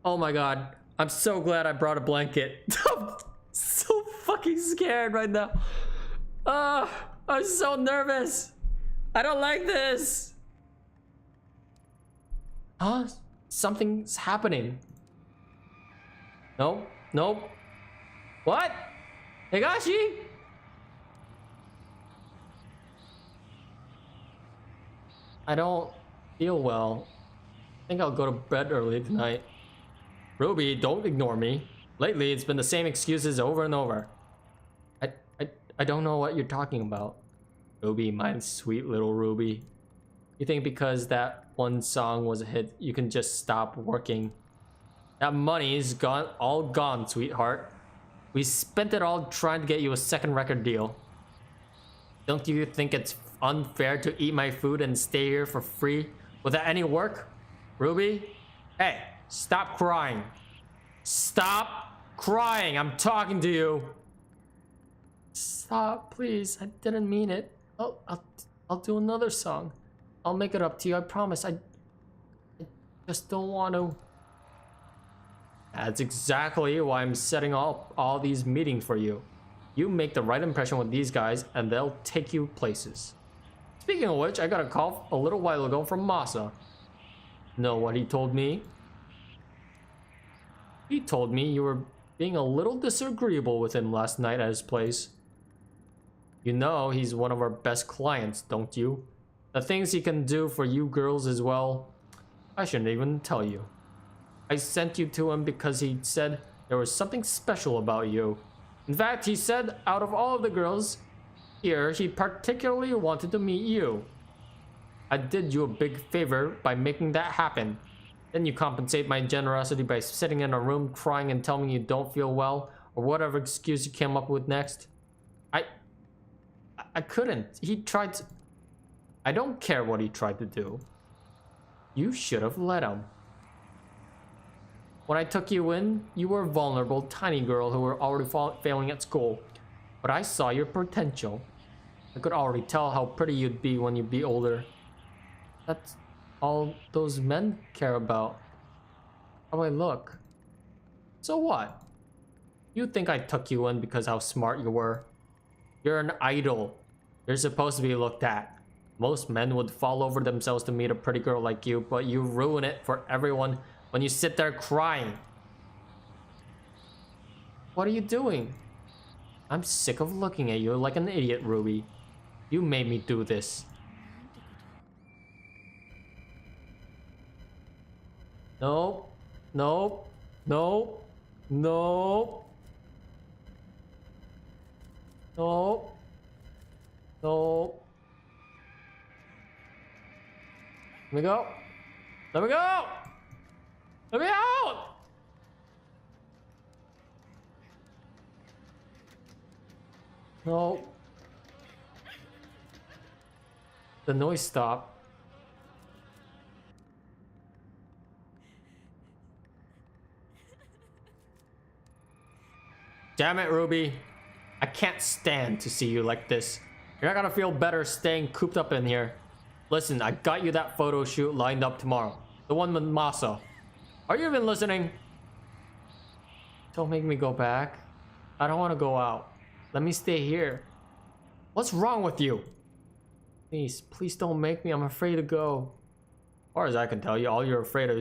A: Oh my god. I'm so glad I brought a blanket. I'm so fucking scared right now. I'm so nervous. I don't like this. Huh? Something's happening. Nope. Nope. What? Higashi? I don't feel well. I think I'll go to bed early tonight. Ruby, don't ignore me. Lately, it's been the same excuses over and over. I don't know what you're talking about. Ruby, my sweet little Ruby. You think because that one song was a hit, you can just stop working? That money's gone, all gone, sweetheart. We spent it all trying to get you a second record deal. Don't you think it's unfair to eat my food and stay here for free without any work? Ruby? Hey, stop crying. Stop crying. I'm talking to you. Stop, please. I didn't mean it. I'll do another song. I'll make it up to you. I promise. I just don't want to. That's exactly why I'm setting up all these meetings for you. You make the right impression with these guys, and they'll take you places. Speaking of which, I got a call a little while ago from Masa. Know what he told me? He told me you were being a little disagreeable with him last night at his place. You know he's one of our best clients, don't you? The things he can do for you girls as well. I shouldn't even tell you. I sent you to him because he said there was something special about you. In fact, he said out of all of the girls here, he particularly wanted to meet you. I did you a big favor by making that happen. Then you compensate my generosity by sitting in a room crying and telling me you don't feel well, or whatever excuse you came up with next. I couldn't. He tried to... I don't care what he tried to do. You should have let him. When I took you in, you were a vulnerable, tiny girl who were already failing at school. But I saw your potential. I could already tell how pretty you'd be when you'd be older. That's all those men care about. How I look. So what? You think I took you in because how smart you were? You're an idol. You're supposed to be looked at. Most men would fall over themselves to meet a pretty girl like you, but you ruin it for everyone when you sit there crying. What are you doing? I'm sick of looking at you like an idiot, Ruby. You made me do this. Nope. Nope. Nope. Nope. Nope. Nope. Let me go. Let me go. Let me out. No. The noise stopped. Damn it, Ruby. I can't stand to see you like this. You're not gonna feel better staying cooped up in here. Listen, I got you that photo shoot lined up tomorrow. The one with Masa. Are you even listening? Don't make me go back. I don't want to go out. Let me stay here. What's wrong with you? Please, please don't make me. I'm afraid to go. As far as I can tell you, all you're afraid of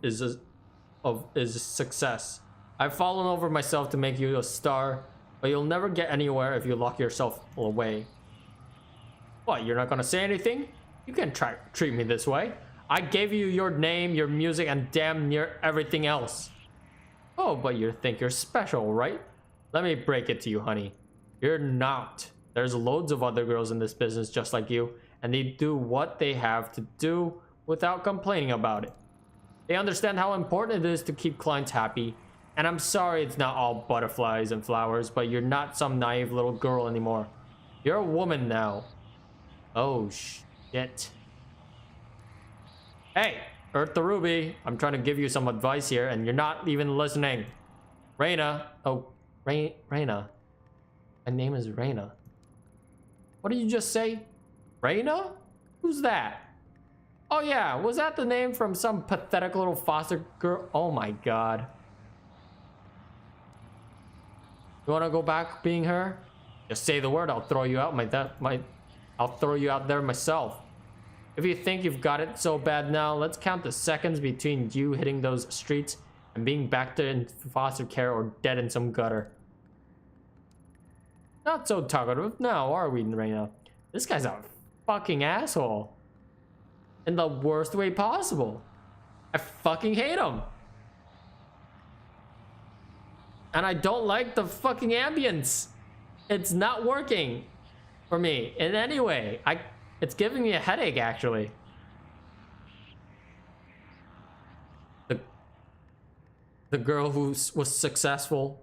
A: is success. I've fallen over myself to make you a star, but you'll never get anywhere if you lock yourself away. What, you're not gonna say anything? You can't treat me this way. I gave you your name, your music, and damn near everything else. Oh, but you think you're special, right? Let me break it to you, honey. You're not. There's loads of other girls in this business just like you, and they do what they have to do without complaining about it. They understand how important it is to keep clients happy, and I'm sorry it's not all butterflies and flowers, but you're not some naive little girl anymore. You're a woman now. Oh, shit. Hey, Earth the Ruby, I'm trying to give you some advice here, and you're not even listening. Reina. Oh, Reina. My name is Reina. What did you just say? Reina? Who's that? Oh yeah, was that the name from some pathetic little foster girl? Oh my god. You wanna go back being her? Just say the word, I'll throw you out I'll throw you out there myself. If you think you've got it so bad now, let's count the seconds between you hitting those streets and being back there in foster care or dead in some gutter. Not so talkative now, are we, Reina? This guy's a fucking asshole. In the worst way possible. I fucking hate him. And I don't like the fucking ambience. It's not working for me in any way. It's giving me a headache, actually. The girl who was successful.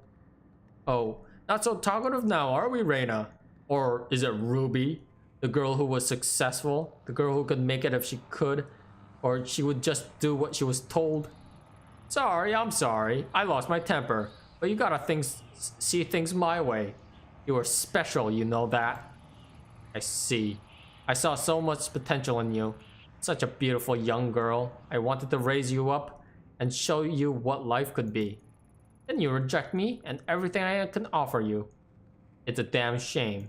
A: Oh, not so talkative now, are we, Reina? Or is it Ruby? The girl who was successful? The girl who could make it if she could? Or she would just do what she was told? Sorry, I'm sorry. I lost my temper. But you gotta see things my way. You are special, you know that? I see. I saw so much potential in you. Such a beautiful young girl. I wanted to raise you up and show you what life could be. Then you reject me and everything I can offer you. It's a damn shame.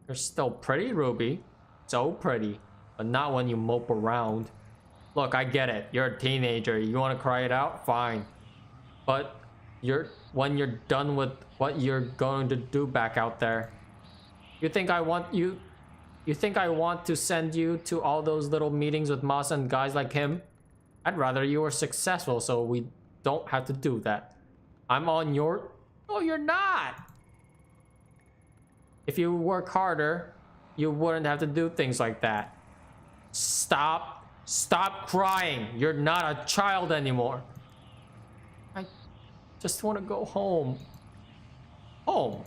A: You're still pretty, Ruby. So pretty. But not when you mope around. Look, I get it. You're a teenager. You want to cry it out? Fine. But when you're done with what you're going to do back out there, you think I want to send you to all those little meetings with Masa and guys like him? I'd rather you were successful so we don't have to do that. I'm on your... No, you're not! If you work harder, you wouldn't have to do things like that. Stop crying. You're not a child anymore. I just want to go home. Home?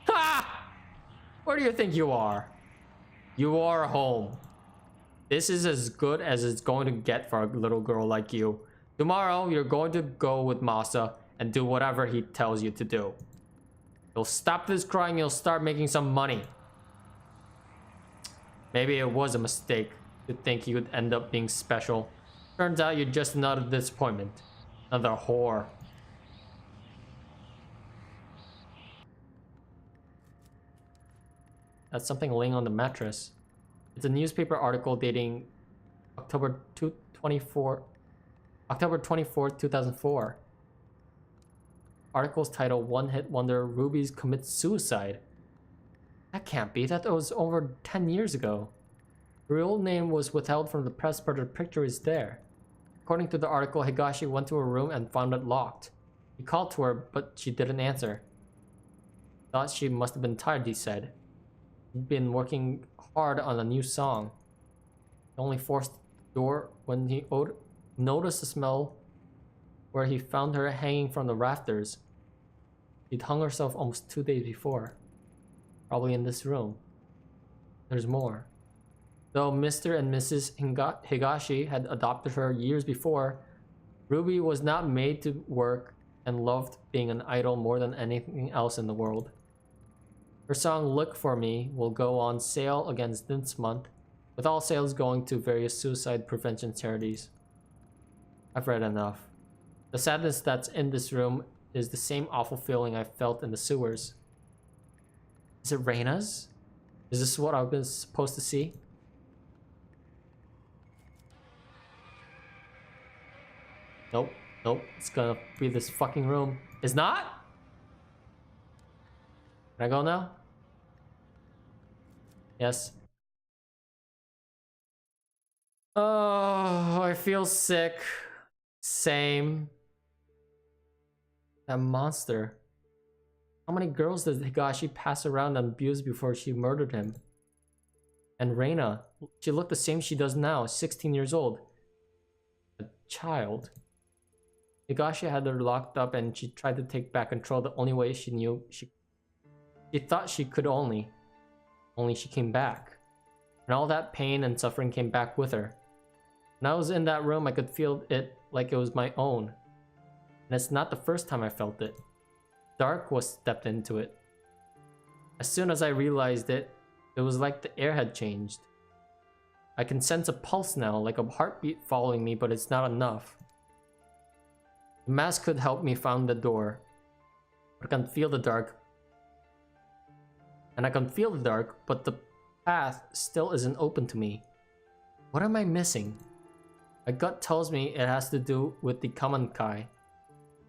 A: Ha! Where do you think you are? You are home. This is as good as it's going to get for a little girl like you. Tomorrow, you're going to go with Masa and do whatever he tells you to do. You'll stop this crying, you'll start making some money. Maybe it was a mistake to think you would end up being special. Turns out you're just another disappointment. Another whore. That's something laying on the mattress. It's a newspaper article dating October 24th, 2004. Article's title, One Hit Wonder Rubies Commits Suicide. That can't be. That was over 10 years ago. Her real name was withheld from the press, but her picture is there. According to the article, Higashi went to her room and found it locked. He called to her, but she didn't answer. Thought she must have been tired, he said. He'd been working hard on a new song. He only forced the door when he noticed the smell where he found her hanging from the rafters. She'd hung herself almost 2 days before. Probably in this room. There's more. Though Mr. and Mrs. Higashi had adopted her years before, Ruby was not made to work and loved being an idol more than anything else in the world. Her song Look For Me will go on sale again this month, with all sales going to various suicide prevention charities. I've read enough. The sadness that's in this room is the same awful feeling I felt in the sewers. Is it Reina's? Is this what I've been supposed to see? Nope, nope, it's gonna be this fucking room. It's not? Can I go now? Yes. Oh, I feel sick. Same. That monster. How many girls did Higashi pass around and abuse before she murdered him? And Reina, she looked the same she does now, 16 years old. A child. Higashi had her locked up and she tried to take back control the only way she knew she thought she could only she came back. And all that pain and suffering came back with her. When I was in that room, I could feel it like it was my own. And it's not the first time I felt it. Dark was stepped into it. As soon as I realized it, it was like the air had changed. I can sense a pulse now, like a heartbeat following me, but it's not enough. The mask could help me find the door. But I can feel the dark. And I can feel the dark, but the path still isn't open to me. What am I missing? My gut tells me it has to do with the Kamankai.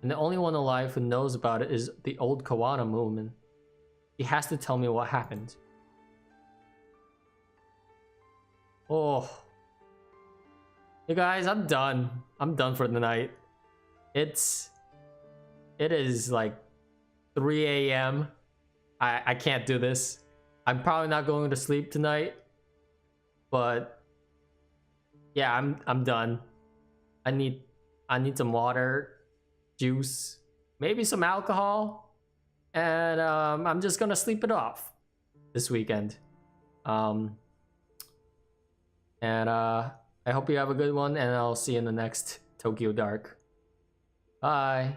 A: And the only one alive who knows about it is the old Kawana woman. He has to tell me what happened. Oh. Hey guys, I'm done. I'm done for the night. It is like 3 a.m. I can't do this. I'm probably not going to sleep tonight. But yeah, I'm done. I need some water, juice, maybe some alcohol, and I'm just gonna sleep it off this weekend. I hope you have a good one, and I'll see you in the next Tokyo Dark. Bye.